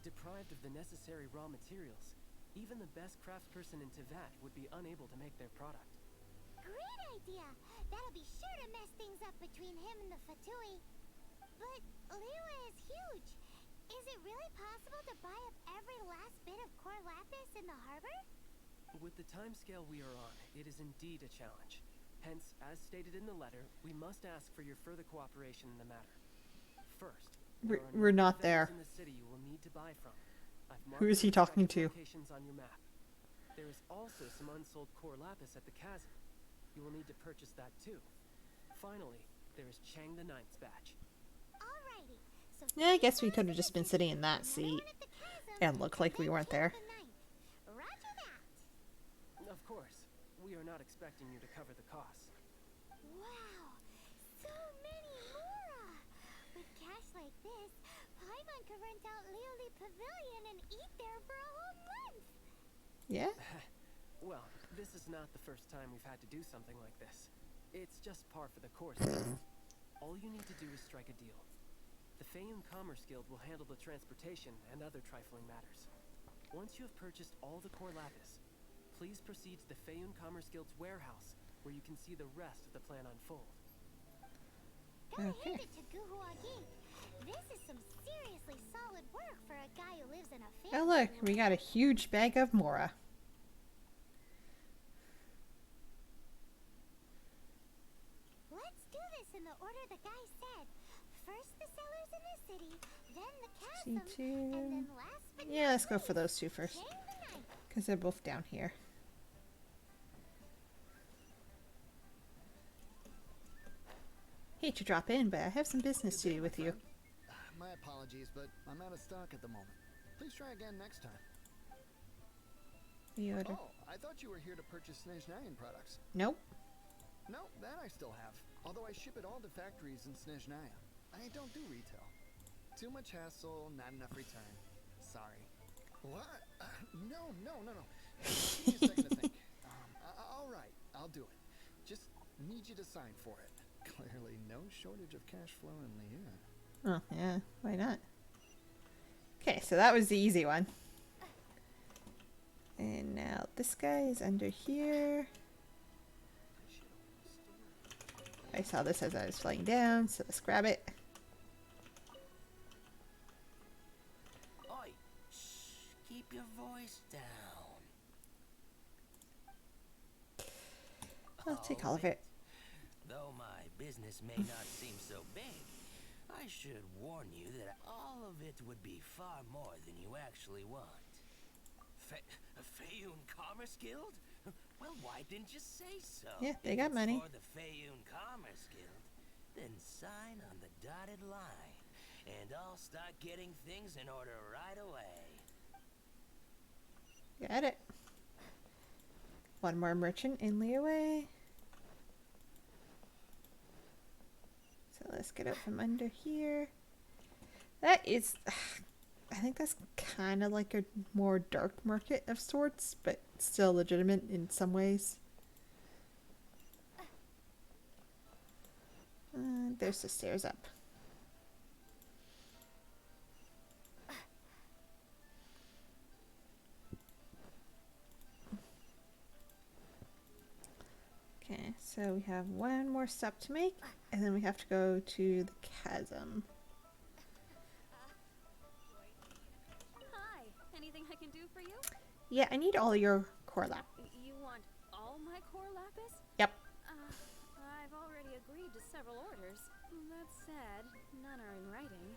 Deprived of the necessary raw materials, even the best craftsperson in Tevat would be unable to make their product. Great idea! That'll be sure to mess things up between him and the Fatui. But Liyue is huge. Is it really possible to buy up every last bit of core lapis in the harbor? With the timescale we are on, it is indeed a challenge. Hence, as stated in the letter, we must ask for your further cooperation in the matter. First, We're not there. in the city you will need to buy from. I've Who is he marked talking respective to? locations on your map. There is also some unsold core lapis at the chasm. You will need to purchase that too. Finally, there is Chang the Ninth's batch. Alrighty. So Yeah, I guess we could have just been sitting in that seat and look like we weren't there. Roger that. Of course, we are not expecting you to cover the costs. Wow, so many Mora! With cash like this, Paimon could rent out Lioli Pavilion and eat there for a whole month! Yeah? Well, this is not the first time we've had to do something like this. It's just par for the course. All you need to do is strike a deal. The Feiyun Commerce Guild will handle the transportation and other trifling matters. Once you have purchased all the core lapis, please proceed to the Feiyun Commerce Guild's warehouse, where you can see the rest of the plan unfold. Gotta Okay. hand it to Guhuagi. This is some seriously solid work for a guy who lives in a family. Oh look, we got a huge bag of Mora. Let's do this in the order the guy said. First the sellers in the city, then the chasm, C2. and then last but Yeah, not let's go least, for those two first. Chang the Ninth. Because they're both down here. Hate to drop in, but I have some business to Good day, do my with you. friend. My apologies, but I'm out of stock at the moment. Please try again next time. Yoda. Oh, I thought you were here to purchase Snezhnayan products. Nope. No, that I still have. Although I ship it all to factories in Snezhnaya. I don't do retail. Too much hassle, not enough return. Sorry. What? No. Give me a second to think. All right, I'll do it. Just need you to sign for it. Clearly no shortage of cash flow in Liyue. Oh, yeah. Why not? Okay, so that was the easy one. And now this guy is under here. I saw this as I was flying down, so let's grab it. Oi, shh, keep your voice down. I'll take all of it. Though my business may not seem so big, I should warn you that all of it would be far more than you actually want. Feiyun Commerce Guild? Well, why didn't you say so? Yeah, they If got it's money. For the Feiyun Commerce Guild, then sign on the dotted line, and I'll start getting things in order right away. Got it. One more merchant in Liyue. So let's get out from under here. That is... I think that's kind of like a more dark market of sorts, but still legitimate in some ways. There's the stairs up. Okay, so we have one more stop to make, and then we have to go to the chasm. Hi, anything I can do for you? Yeah, I need all your core lap. You want all my core lapis? Yep. I've already agreed to several orders. That said, none are in writing.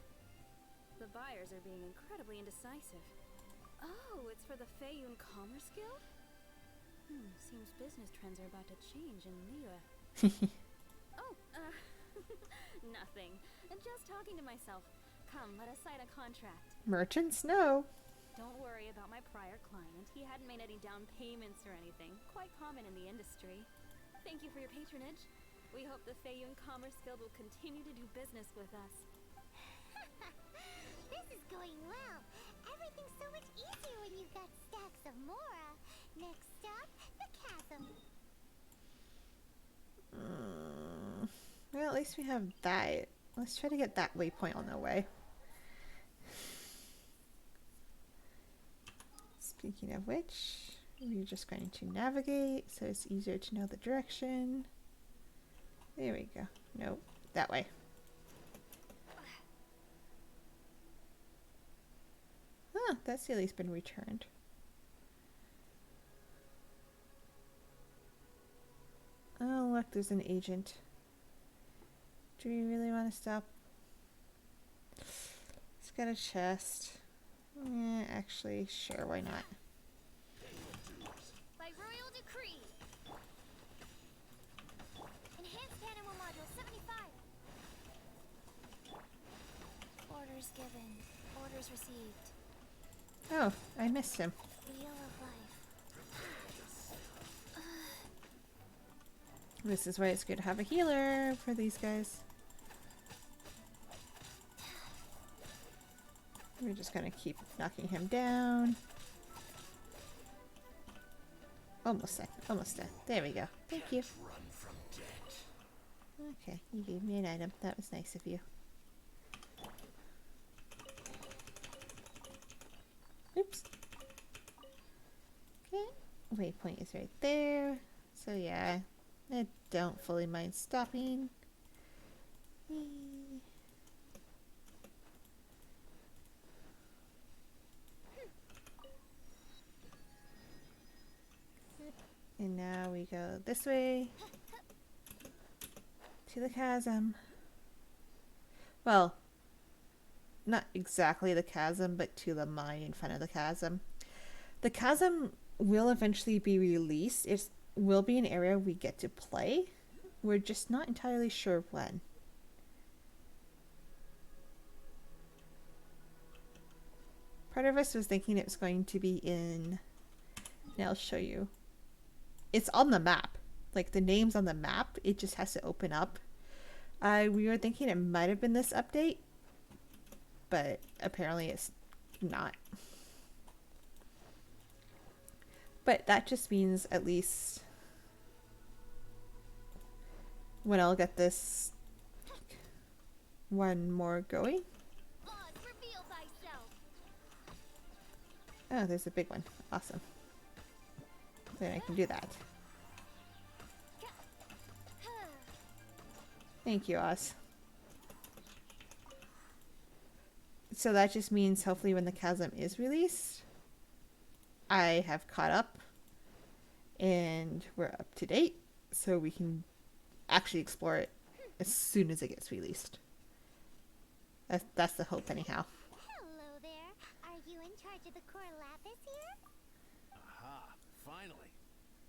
The buyers are being incredibly indecisive. Oh, it's for the Feiyun Commerce Guild? Seems business trends are about to change in Liyue. Nothing. Just talking to myself. Come, let us sign a contract. Merchants? No. Don't worry about my prior client. He hadn't made any down payments or anything. Quite common in the industry. Thank you for your patronage. We hope the Feiyun Commerce Guild will continue to do business with us. This is going well. Everything's so much easier when you've got stacks of Mora. Next stop, the chasm. Well, at least we have that. Let's try to get that waypoint on the way. Speaking of which, we're just going to navigate so it's easier to know the direction. There we go. Nope, that way. Huh, that's at least been returned. Oh, look, there's an agent. Do we really want to stop? It's got a chest. Yeah, actually, sure, why not? By royal decree. Enhanced Animal Module 75. Orders given. Orders received. Oh, I missed him. Wheel of life. This is why it's good to have a healer for these guys. We're just gonna keep knocking him down. Almost dead. Almost dead. There we go. Thank you. Run from debt. Okay, you gave me an item. That was nice of you. Oops. Okay. Waypoint is right there. So yeah, I don't fully mind stopping. And now we go this way to the chasm. Well, not exactly the chasm, but to the mine in front of the chasm. The chasm will eventually be released. It will be an area we get to play. We're just not entirely sure when. Part of us was thinking it was going to be in... Now I'll show you. It's on the map. Like, the name's on the map. It just has to open up. We were thinking it might have been this update, but apparently it's not. But that just means at least when I'll get this one more going. Boss, reveal thyself. Oh, there's a big one. Awesome. Then I can do that. Thank you, Oz. So that just means hopefully when the chasm is released, I have caught up and we're up to date, so we can actually explore it as soon as it gets released. That's the hope anyhow. Hello there. Are you in charge of the core lapis here? Aha, finally.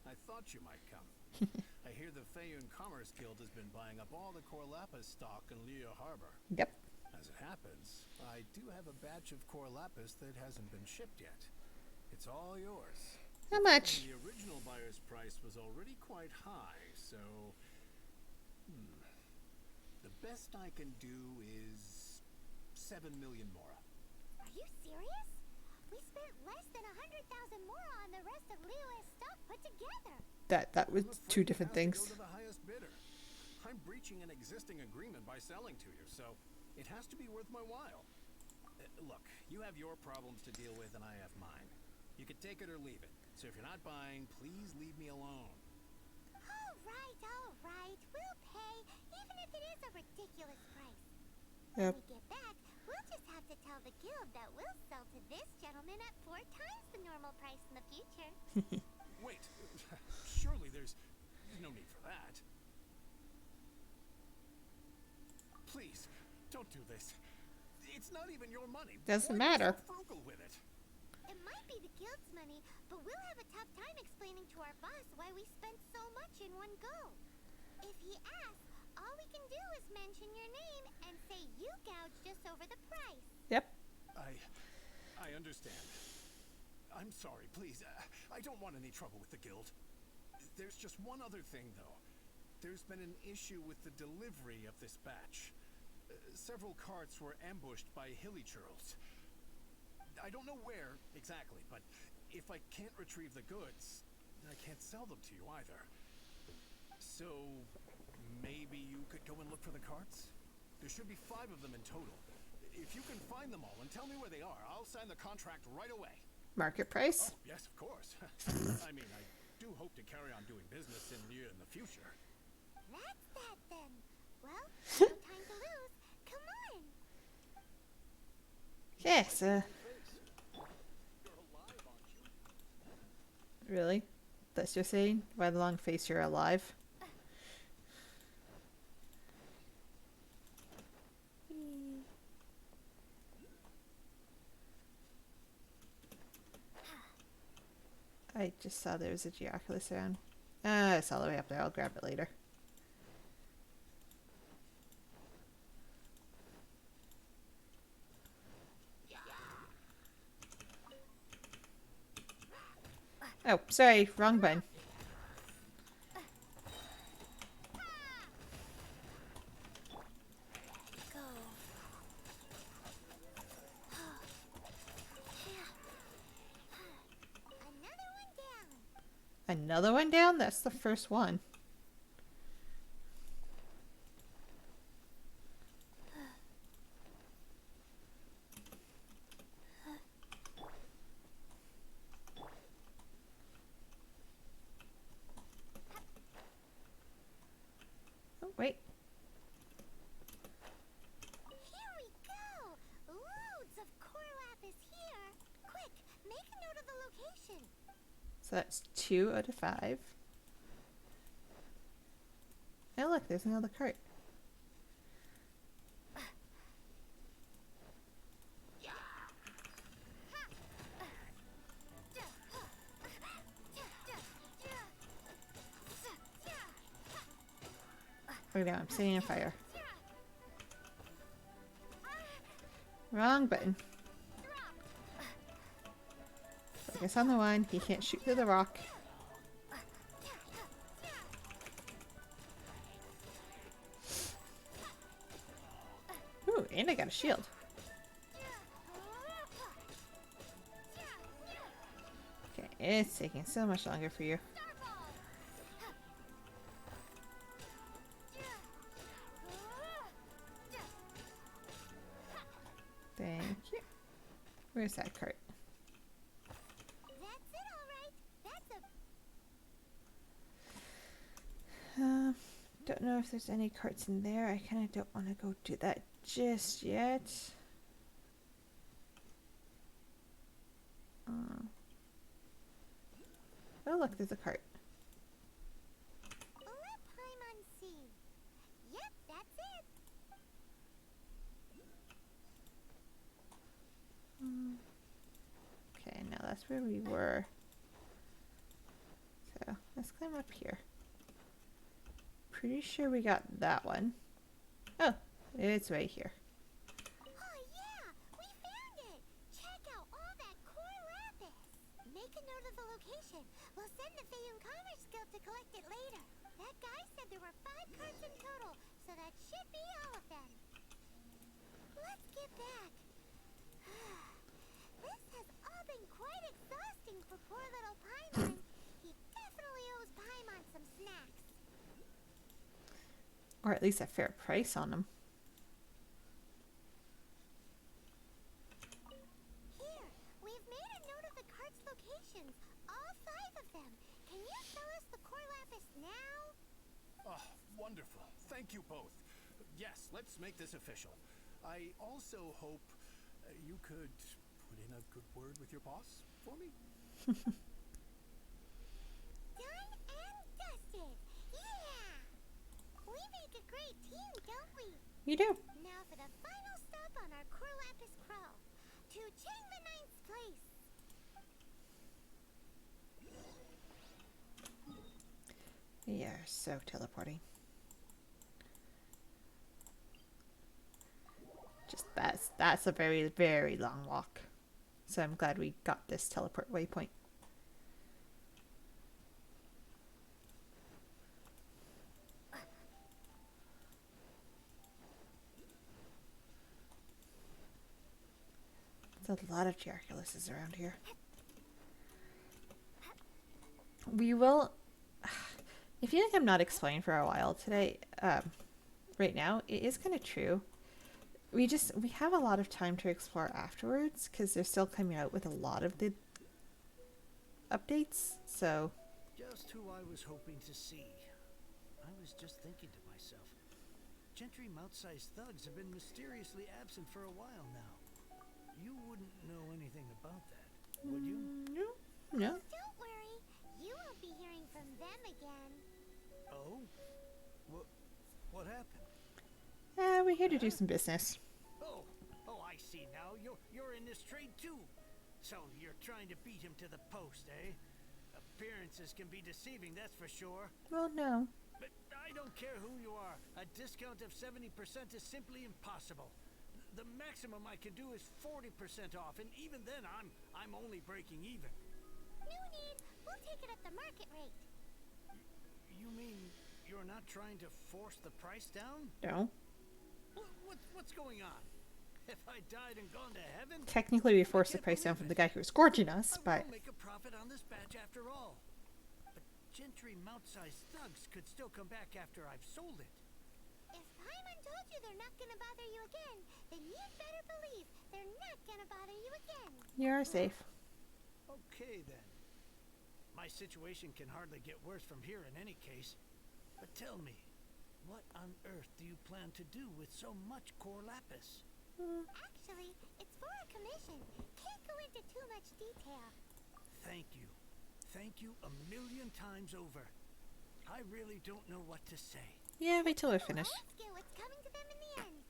I thought you might come. I hear the Feyun Commerce Guild has been buying up all the core lapis stock in Leo Harbor. Yep. As it happens, I do have a batch of core lapis that hasn't been shipped yet. It's all yours. How much? And the original buyer's price was already quite high, so... The best I can do is 7 million mora. Are you serious? We spent less than 100,000 mora on the rest of Leo's stock put together. That was I'm afraid two it different has to things. go to the highest bidder. I'm breaching an existing agreement by selling to you, so it has to be worth my while. Look, you have your problems to deal with and I have mine. You can take it or leave it. So if you're not buying, please leave me alone. All right. We'll pay, even if it is a ridiculous price. Yep. When we get back, we'll just have to tell the guild that we'll sell to this gentleman at 4 times the normal price in the future. Wait, surely there's no need for that. Please, don't do this. It's not even your money. Doesn't Why are you matter. so frugal with it? It might be the guild's money, but we'll have a tough time explaining to our boss why we spent so much in one go. If he asks, all we can do is mention your name and say you gouged us over the price. Yep. I understand. I'm sorry, please. I don't want any trouble with the guild. There's just one other thing, though. There's been an issue with the delivery of this batch. Several carts were ambushed by hilly churls. I don't know where exactly, but if I can't retrieve the goods, I can't sell them to you either. So, maybe you could go and look for the carts? There should be 5 of them in total. If you can find them all and tell me where they are, I'll sign the contract right away. Market price? Oh, yes, of course. I mean, I do hope to carry on doing business in the future. That's that then. Well, no time to lose. Come on. Yeah, so... Really? That's your saying? By the long face, you're alive? I just saw there was a Geoculus around. It's all the way up there. I'll grab it later. Oh, sorry. Wrong button. Go. Another one down. Another one down? That's the first one. Oh, wait. Here we go. Loads of core lapis here. Quick, make a note of the location. So that's 2 out of 5. Oh, look, there's another cart. Oh no, I'm setting on fire. Wrong button. Focus on the one. He can't shoot through the rock. Ooh, and I got a shield. Okay, it's taking so much longer for you. Thank you. Where's that cart? That's it, all right. That's a... Don't know if there's any carts in there. I kind of don't want to go do that just yet. Oh, look, there's a cart. Let Paimon see. Yep, that's it. Okay, now that's where we were. So let's climb up here. Pretty sure we got that one. Oh, it's right here. Oh yeah, we found it. Check out all that core lapis. Make a note of the location. We'll send the Fayum Commerce Guild to collect it later. That guy said there were 5 carts in total, so that should be all of them. Let's get back. This has all been quite exhausting for poor little Paimon. He definitely owes Paimon some snacks. Or at least a fair price on them. Here, we've made a note of the cart's locations. All 5 of them. Can you tell us the core lapis now? Oh, wonderful. Thank you both. Yes, let's make this official. I also hope you could put in a good word with your boss for me. Done and dusted. Yeah! We make a great team, don't we? You do. Now for the final stop on our core lapis crawl. To Chang the Ninth's place. Yeah, so teleporting. Just that's a very, very long walk. So I'm glad we got this teleport waypoint. There's a lot of Gearculuses around here. We will... I feel like I'm not exploring for a while today. Right now, it is kind of true. We have a lot of time to explore afterwards because they're still coming out with a lot of the updates. So Just who I was hoping to see. I was just thinking to myself, gentry mouth-sized thugs have been mysteriously absent for a while now. You wouldn't know anything about that, would you? no, no. Don't worry, you won't be hearing from them again. Oh? What happened? We're here to do some business. Oh, I see now. You're in this trade too. So you're trying to beat him to the post, eh? Appearances can be deceiving, that's for sure. Well, no. But I don't care who you are. A discount of 70% is simply impossible. The maximum I can do is 40% off, and even then I'm only breaking even. No need. We'll take it at the market rate. You mean you're not trying to force the price down? No. What's going on? If I died and gone to heaven, Technically, we forced the price down from the guy who was gorging us, I but will make a profit on this batch after all. But gentry mouth-sized thugs could still come back after I've sold it. If Paimon told you they're not gonna bother you again, then you'd better believe they're not gonna bother you again. you're safe. Okay then. My situation can hardly get worse from here in any case. But tell me, what on earth do you plan to do with so much core lapis? Actually, it's for a commission. Can't go into too much detail. Thank you. Thank you a million times over. I really don't know what to say. Yeah, wait till we're You'll finished. always get what's coming to them in the end.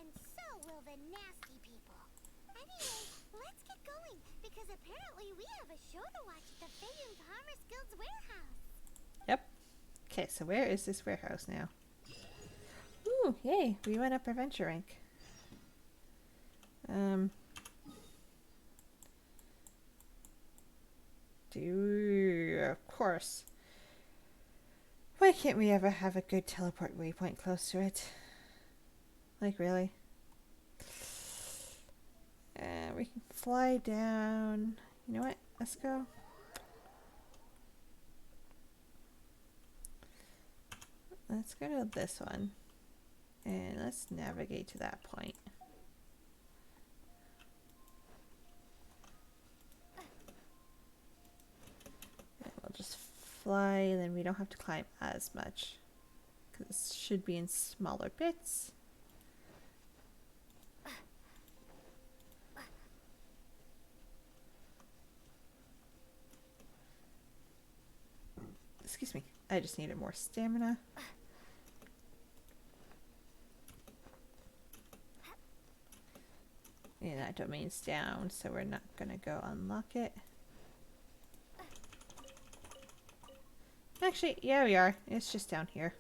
And so will the nasty people. Anyway, let's get going, because apparently we have a show to watch at the Fayoum Commerce Guild's warehouse. Yep. Okay, so where is this warehouse now? Ooh, yay, we went up our venture rank. Of course. Why can't we ever have a good teleport waypoint close to it? Like, really? We can fly down. You know what? Let's go. Let's go to this one. And let's navigate to that point. And we'll just fly, and then we don't have to climb as much. Because this should be in smaller bits. Excuse me, I just needed more stamina. And that domain's down, so we're not gonna go unlock it. Actually, yeah, we are. It's just down here.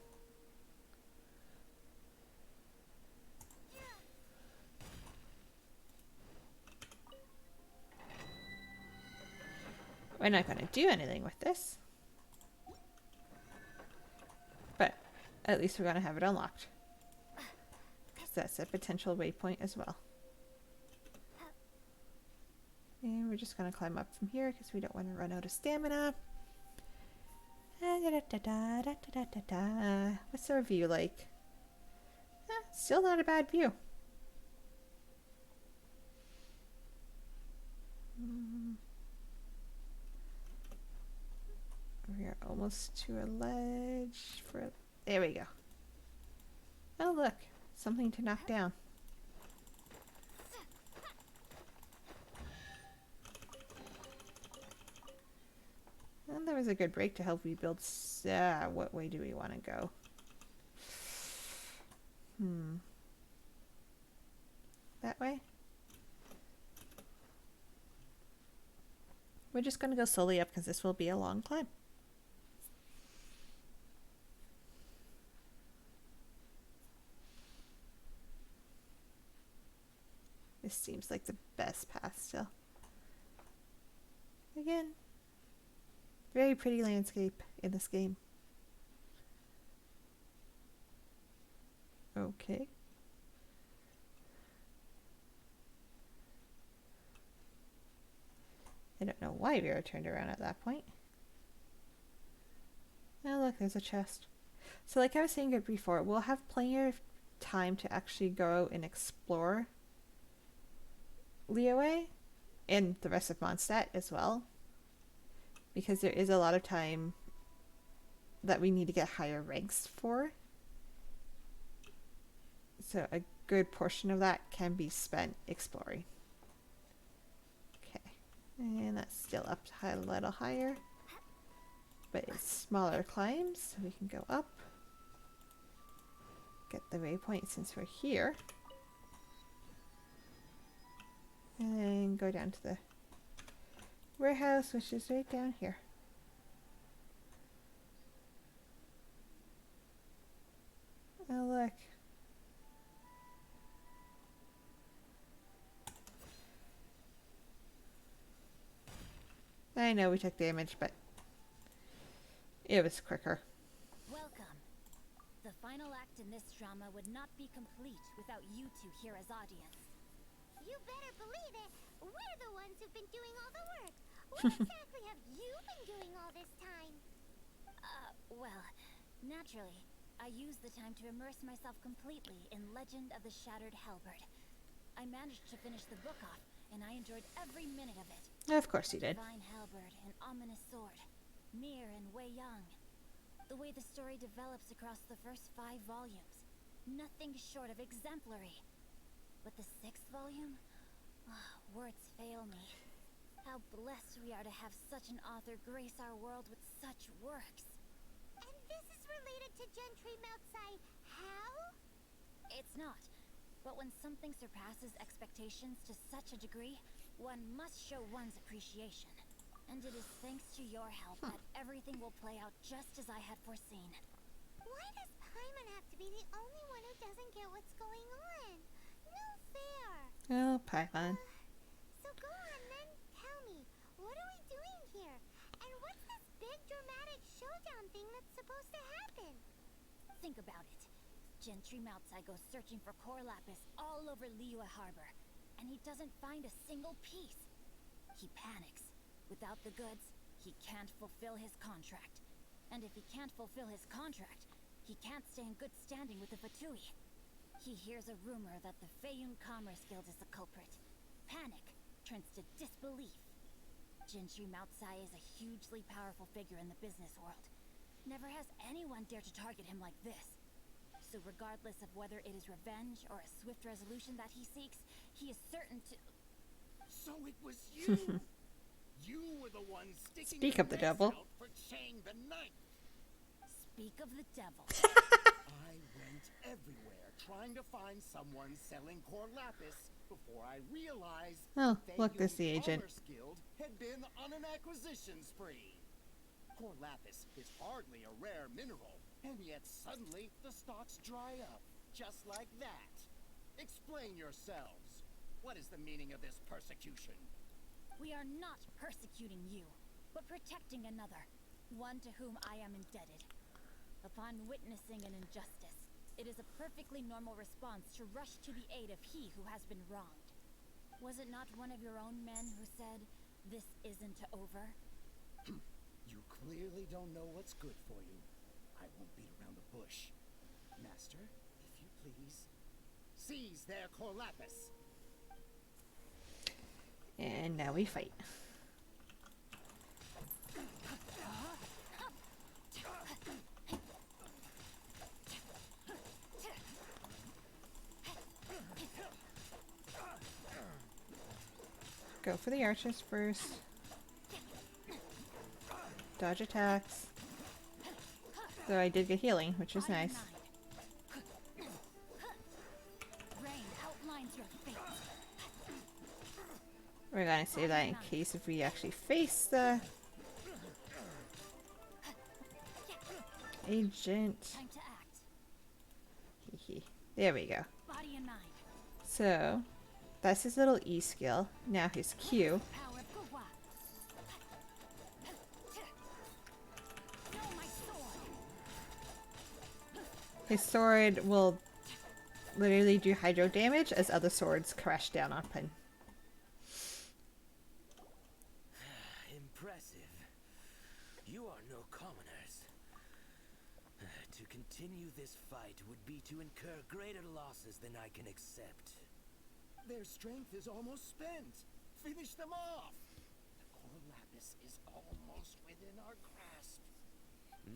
We're not gonna do anything with this. But at least we're gonna have it unlocked. Because that's a potential waypoint as well. And we're just going to climb up from here because we don't want to run out of stamina. What's our view like? Still not a bad view. We're almost to a ledge. There we go. Oh look, something to knock down. And there was a good break to help me build. What way do we want to go? That way? We're just going to go slowly up because this will be a long climb. This seems like the best path still. Again, very pretty landscape in this game. Okay. I don't know why we were turned around at that point. Oh look, there's a chest. So like I was saying it before, we'll have plenty of time to actually go out and explore Liyue and the rest of Mondstadt as well. Because there is a lot of time that we need to get higher ranks for. So a good portion of that can be spent exploring. Okay. And that's still up a little higher. But it's smaller climbs, so we can go up. Get the waypoint since we're here. And then go down to the warehouse, which is right down here. Oh look. I know we took damage, but it was quicker. Welcome. The final act in this drama would not be complete without you two here as audience. You better believe it. We're the ones who've been doing all the work. What exactly have you been doing all this time? Well, naturally, I used the time to immerse myself completely in Legend of the Shattered Halberd. I managed to finish the book off, and I enjoyed every minute of it. Of course you did. Divine Halberd, an ominous sword. Mir and Wei Yang. The way the story develops across the first 5 volumes. Nothing short of exemplary. But the 6th volume? Words fail me. How blessed we are to have such an author grace our world with such works. And this is related to Gentry Meltsai. How? It's not. But when something surpasses expectations to such a degree, one must show one's appreciation. And it is thanks to your help that everything will play out just as I had foreseen. Why does Paimon have to be the only one who doesn't get what's going on? No fair. Oh, Paimon. So go on then, tell me, what are we doing here? And what's this big dramatic showdown thing that's supposed to happen? Think about it. Gentry Meltsai goes searching for core lapis all over Liyue Harbor, and he doesn't find a single piece. He panics. Without the goods, he can't fulfill his contract. And if he can't fulfill his contract, he can't stay in good standing with the Fatui. He hears a rumor that the Feiyun Commerce Guild is the culprit. Panic turns to disbelief. Gentry Meltsai is a hugely powerful figure in the business world. Never has anyone dared to target him like this. So regardless of whether it is revenge or a swift resolution that he seeks, he is certain to... So it was you! You were the one sticking Speak of the devil. out for Chang the Ninth. Speak of the devil. I went everywhere trying to find someone selling core lapis before I realized Oh, the look, there's the Feiyun agent. Commerce Guild had been on an acquisition spree. Core lapis is hardly a rare mineral, and yet suddenly the stocks dry up, just like that. Explain yourselves. What is the meaning of this persecution? We are not persecuting you, but protecting another, one to whom I am indebted. Upon witnessing an injustice, it is a perfectly normal response to rush to the aid of he who has been wronged. Was it not one of your own men who said, "This isn't over"? You clearly don't know what's good for you. I won't beat around the bush. Master, if you please, seize their core lapis. And now we fight. Go for the archers first. Dodge attacks. Though I did get healing, which is nice. Rain outlines your fate. We're gonna save that in case if we actually face the agent. Time to act. Hee. There we go. Body and mind. So, that's his little E skill. Now his Q. Power of Gua. No, my sword. His sword will literally do hydro damage as other swords crash down on him. Impressive. You are no commoners. To continue this fight would be to incur greater losses than I can accept. Their strength is almost spent. Finish them off. The core lapis is almost within our grasp.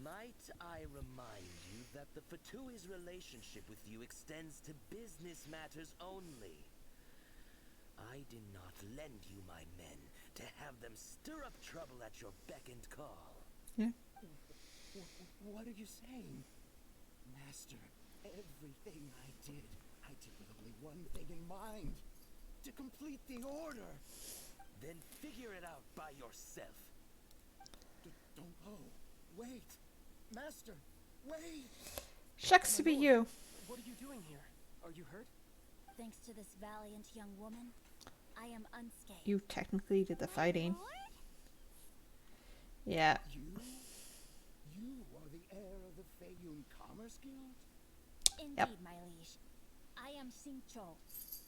Might I remind you that the Fatui's relationship with you extends to business matters only? I did not lend you my men to have them stir up trouble at your beck and call. Yeah. What are you saying? Master, everything I did with only one thing in mind. To complete the order. Then figure it out by yourself. Don't go. Wait. Master, wait. Shucks to be you. What are you doing here? Are you hurt? Thanks to this valiant young woman, I am unscathed. You technically did the My fighting. lord? Yeah. You are the heir of the Feiyun Commerce Guild? Indeed, my liege. I am Xing Chou,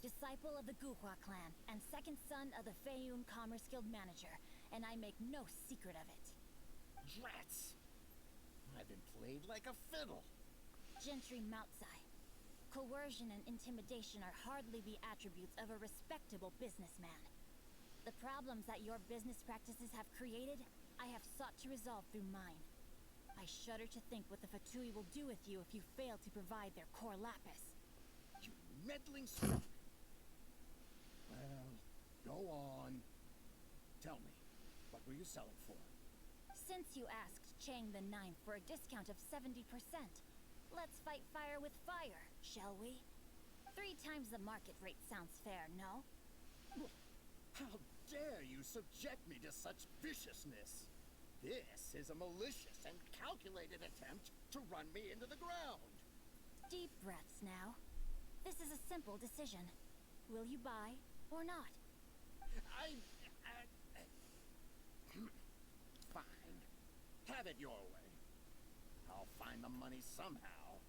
disciple of the Guhua clan and second son of the Feiyun Commerce Guild manager, and I make no secret of it. Drats! I've been played like a fiddle. Gentry Moutsai. Coercion and intimidation are hardly the attributes of a respectable businessman. The problems that your business practices have created, I have sought to resolve through mine. I shudder to think what the Fatui will do with you if you fail to provide their core lapis. You meddling squawk. Well, go on. Tell me, what were you selling for? Since you asked Chang the Ninth for a discount of 70%, let's fight fire with fire, shall we? 3 times the market rate sounds fair, no? How dare you subject me to such viciousness? This is a malicious and calculated attempt to run me into the ground. Deep breaths now. This is a simple decision. Will you buy or not? Fine. Have it your way. I'll find the money somehow.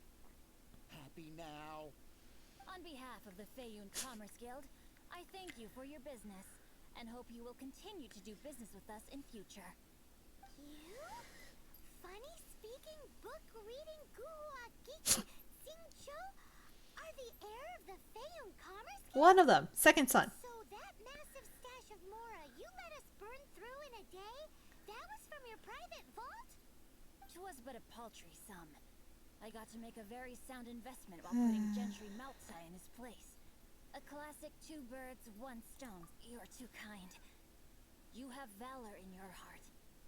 Happy now? On behalf of the Feiyun Commerce Guild, I thank you for your business and hope you will continue to do business with us in future. You? Funny speaking, book reading Guhua geek Xing Chou are the heir of the Feiyun Commerce Guild? One of them. Second son. So that massive stash of Mora you let us burn through in a day? That was from your private vault? 'Twas but a paltry sum. I got to make a very sound investment while putting Gentry Moutsai in his place. A classic 2 birds, 1 stone. You're too kind. You have valor in your heart,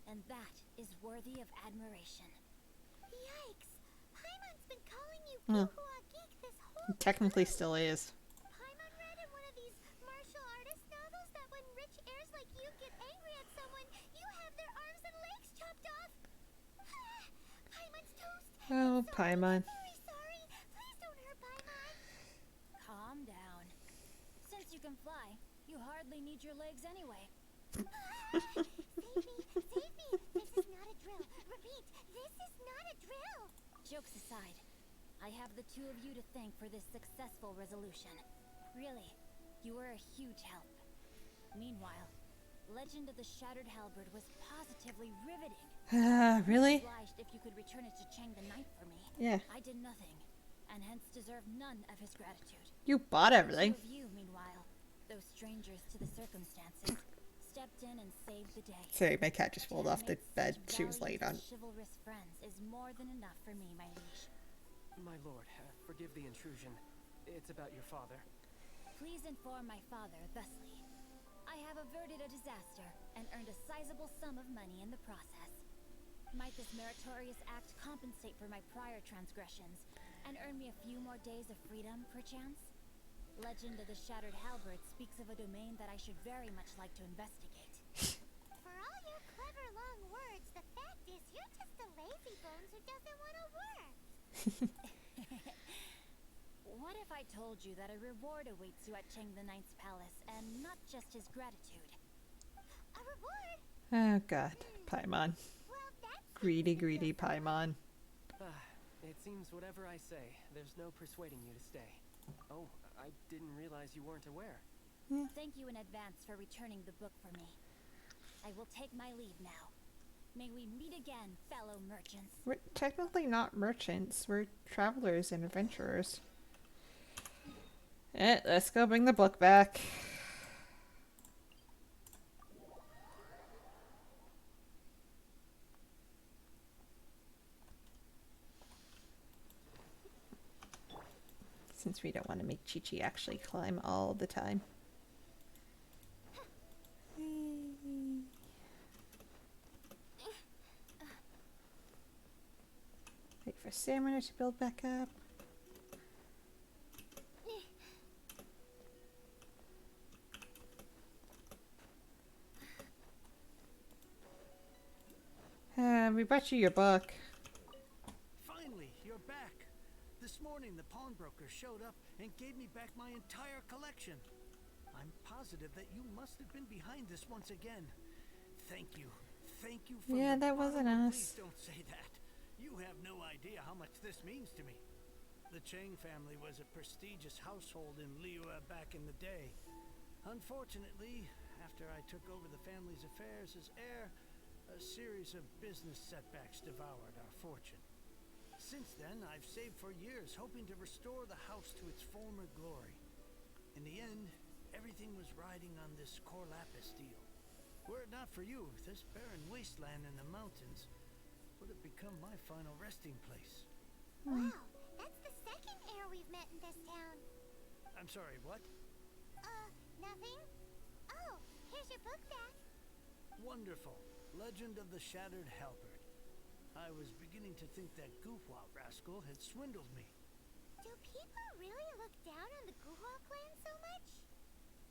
and that is worthy of admiration. Yikes! Paimon's been calling you Guhua Geek this whole Technically time. still is. Paimon read in one of these martial artist novels that when rich heirs like you get angry at someone, you have their arms and legs chopped off. Paimon's toast. Oh, Paimon. Very sorry. Please don't hurt Paimon. Calm down. Since you can fly, you hardly need your legs anyway. Save me! Save me! This is not a drill. Repeat, this is not a drill. Jokes aside, I have the 2 of you to thank for this successful resolution. Really, you were a huge help. Meanwhile, Legend of the Shattered Halberd was positively riveting. Really? Obliged if you could return it to Chang the Ninth for me. Yeah. I did nothing, and hence deserve none of his gratitude. You bought everything. 2 of you, meanwhile, those strangers to the circumstances, stepped in and saved the day. Sorry, my cat just rolled off the To bed make she was such laid on. valiant, chivalrous friends is more than enough for me, my liege. My lord, forgive the intrusion. It's about your father. Please inform my father thusly. I have averted a disaster and earned a sizable sum of money in the process. Might this meritorious act compensate for my prior transgressions and earn me a few more days of freedom, perchance? Legend of the Shattered Halberd speaks of a domain that I should very much like to investigate. For all your clever long words, the fact is you're just a lazy bones who doesn't want to work. What if I told you that a reward awaits you at Chang the Ninth's palace, and not just his gratitude? A reward? Oh god, Paimon. Well, that's Greedy, greedy Paimon. It seems whatever I say, there's no persuading you to stay. Oh, I didn't realize you weren't aware. Thank you in advance for returning the book for me. I will take my leave now. May we meet again, fellow merchants. We're technically not merchants. We're travelers and adventurers. Let's go bring the book back. Since we don't want to make Chi-Chi actually climb all the time. Wait for stamina to build back up. We brought you your book. Finally, you're back. This morning, the pawnbroker showed up and gave me back my entire collection. I'm positive that you must have been behind this once again. Thank you. Thank you for Yeah, that wasn't us. Please don't say that. You have no idea how much this means to me. The Chang family was a prestigious household in Liyue back in the day. Unfortunately, after I took over the family's affairs as heir, a series of business setbacks devoured our fortune. Since then, I've saved for years, hoping to restore the house to its former glory. In the end, everything was riding on this Corlapis deal. Were it not for you, this barren wasteland in the mountains would have become my final resting place. Wow, that's the second heir we've met in this town. I'm sorry, what? Nothing? Oh, here's your book back. Wonderful. Legend of the Shattered Halberd. I was beginning to think that Guhua rascal had swindled me. Do people really look down on the Guhua clan so much?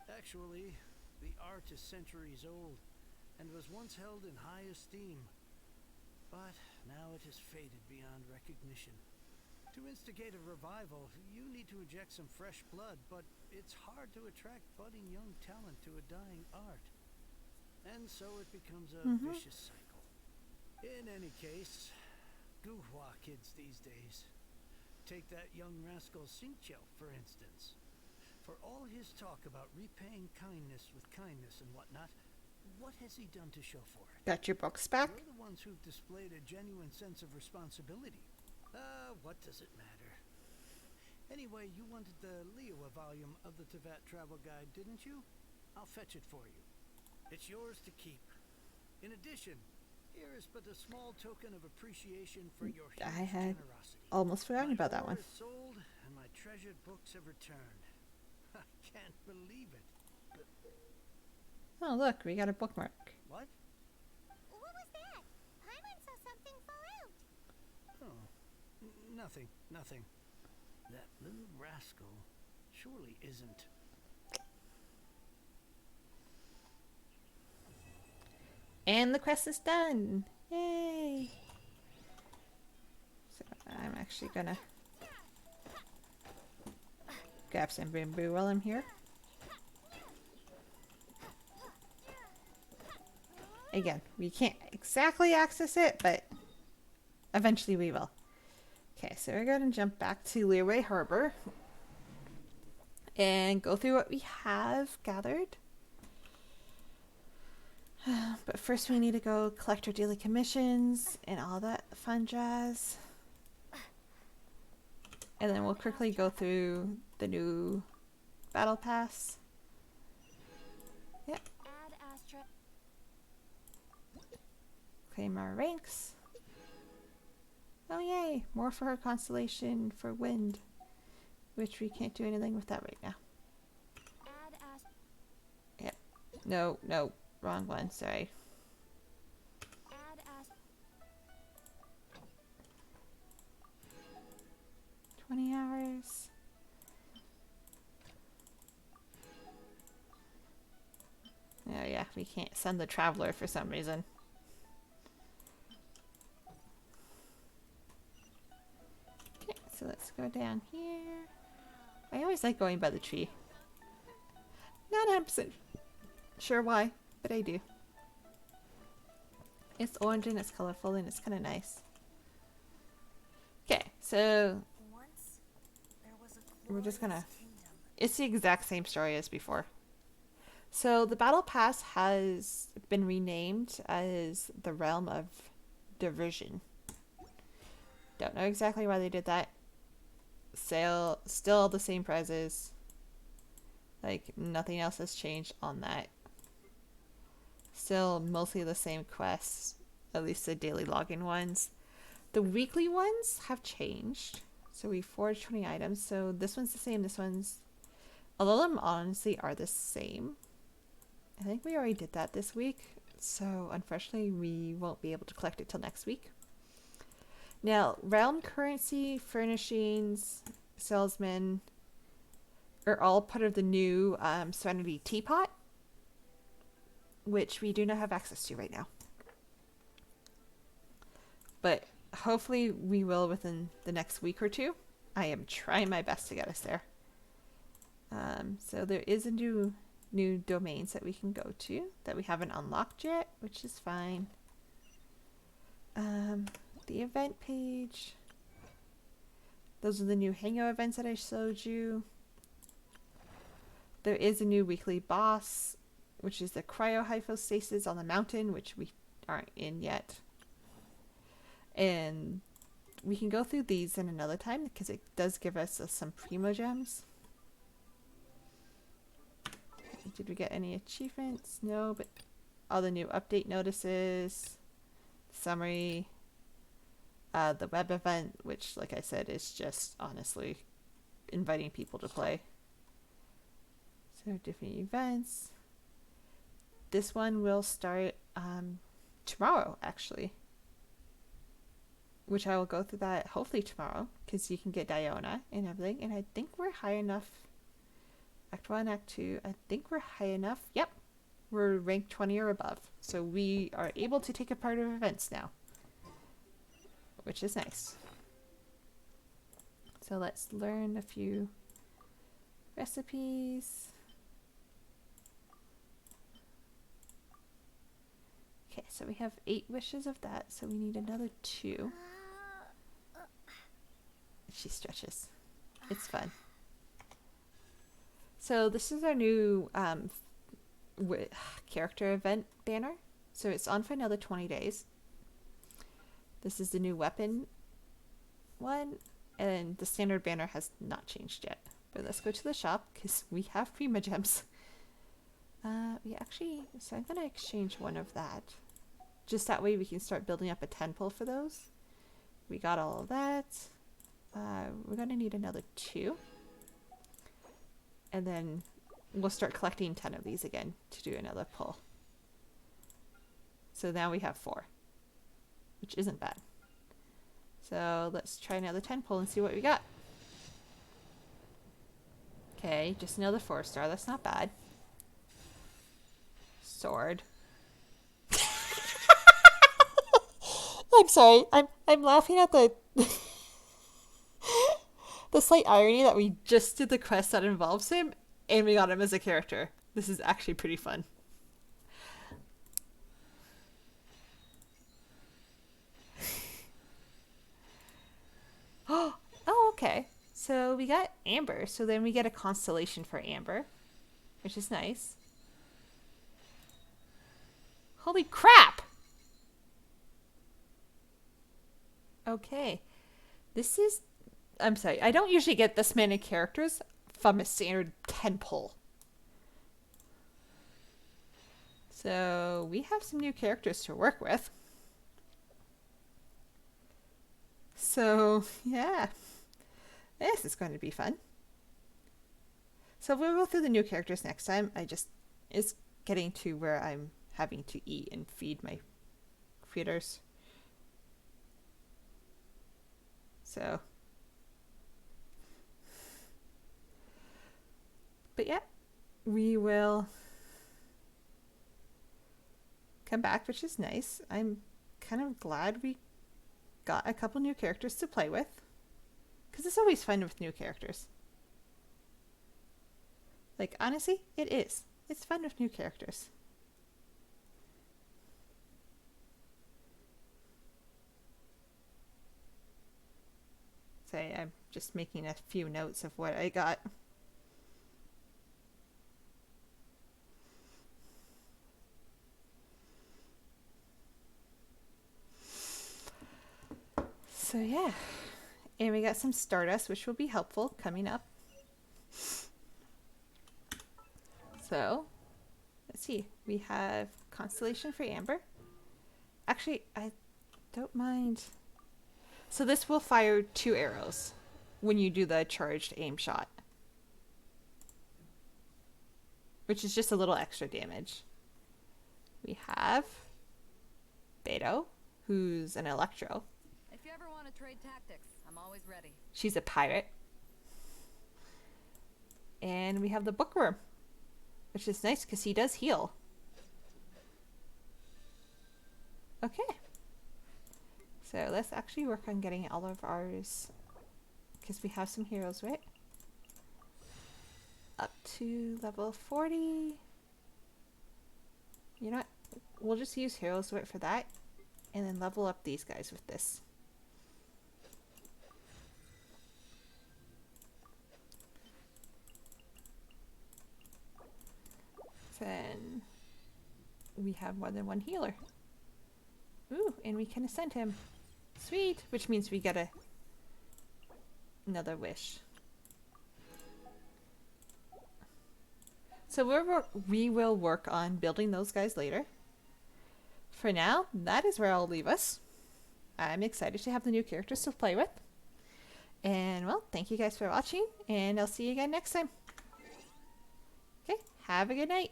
Actually, the art is centuries old and was once held in high esteem. But now it has faded beyond recognition. To instigate a revival, you need to inject some fresh blood, but it's hard to attract budding young talent to a dying art. And so it becomes a vicious cycle. In any case, Guhua kids these days. Take that young rascal Xingqiu, for instance. For all his talk about repaying kindness with kindness and whatnot, what has he done to show for it? Got your books back? You're the ones who've displayed a genuine sense of responsibility. What does it matter? Anyway, you wanted the Liyue volume of the Teyvat Travel Guide, didn't you? I'll fetch it for you. It's yours to keep. In addition, here is but a small token of appreciation for your huge generosity. Almost forgotten about that one. My ore is sold and my treasured books have returned. I can't believe it. Oh, look, we got a bookmark. What? What was that? Paimon saw something fall out. Oh, nothing, nothing. That little rascal surely isn't. And the quest is done! Yay! So I'm actually gonna grab some bamboo while I'm here. Again, we can't exactly access it, but eventually we will. Okay, so we're going to jump back to Liyue Harbor and go through what we have gathered. But first we need to go collect our daily commissions and all that fun jazz. And then we'll quickly go through the new battle pass. Yep. Claim our ranks. Oh yay! More for her constellation for wind. Which we can't do anything with that right now. Yep. No, no. Wrong one, sorry. 20 hours. Oh yeah, we can't send the traveler for some reason. Okay, so let's go down here. I always like going by the tree. Not 100% sure why, but I do. It's orange and it's colorful and it's kind of nice. Okay, so we're just gonna... It's the exact same story as before. So the battle pass has been renamed as the Realm of Division. Don't know exactly why they did that. Still the same prizes. Like, nothing else has changed on that. Still mostly the same quests, at least the daily login ones. The weekly ones have changed. So we forged 20 items. So this one's the same, this one's... Although them honestly are the same. I think we already did that this week. So unfortunately we won't be able to collect it till next week. Now, realm currency, furnishings, salesman are all part of the new Serenity Teapot, which we do not have access to right now. But hopefully we will within the next week or two. I am trying my best to get us there. So there is a new domains that we can go to that we haven't unlocked yet, which is fine. The event page. Those are the new hangout events that I showed you. There is a new weekly boss, which is the cryohypostasis on the mountain, which we aren't in yet. And we can go through these in another time because it does give us some primo gems. Did we get any achievements? No, but all the new update notices, summary, the web event, which, like I said, is just honestly inviting people to play. So different events. This one will start tomorrow, actually. Which I will go through that hopefully tomorrow, because you can get Diona and everything. And I think we're high enough. Act 1, Act 2, I think we're high enough. Yep, we're ranked 20 or above. So we are able to take a part of events now, which is nice. So let's learn a few recipes. Okay, so we have 8 wishes of that, so we need another 2. She stretches. It's fun. So this is our new character event banner. So it's on for another 20 days. This is the new weapon one, and the standard banner has not changed yet. But let's go to the shop because we have prima gems. So I'm going to exchange one of that. Just that way we can start building up a 10 pull for those. We got all of that. We're going to need another 2. And then we'll start collecting 10 of these again to do another pull. So now we have 4, which isn't bad. So let's try another 10 pull and see what we got. Okay, just another 4-star. That's not bad. Sword. I'm sorry. I'm laughing at the the slight irony that we just did the quest that involves him and we got him as a character. This is actually pretty fun. Oh, okay. So we got Amber. So then we get a constellation for Amber, which is nice. Holy crap! Okay. This is... I'm sorry. I don't usually get this many characters from a standard 10 pull. So we have some new characters to work with. So, yeah. This is going to be fun. So we'll go through the new characters next time. It's getting to where I'm having to eat and feed my critters. So. But yeah, we will come back, which is nice. I'm kind of glad we got a couple new characters to play with. Because it's always fun with new characters. Like, honestly, it is. It's fun with new characters. Say, I'm just making a few notes of what I got. So yeah, and we got some Stardust, which will be helpful coming up. So let's see, we have Constellation for Amber. Actually, I don't mind. So this will fire 2 arrows when you do the charged aim shot, which is just a little extra damage. We have Beto, who's an Electro. If you ever want to trade tactics, I'm always ready. She's a pirate. And we have the Bookworm, which is nice because he does heal. Okay. So let's actually work on getting all of ours, because we have some heroes, right? Up to level 40. You know what? We'll just use Heroes Wit for that, and then level up these guys with this. Then we have more than one healer. Ooh, and we can ascend him. Sweet, which means we get another wish. So we will work on building those guys later. For now, that is where I'll leave us. I'm excited to have the new characters to play with. And well, thank you guys for watching, and I'll see you again next time. Okay, have a good night.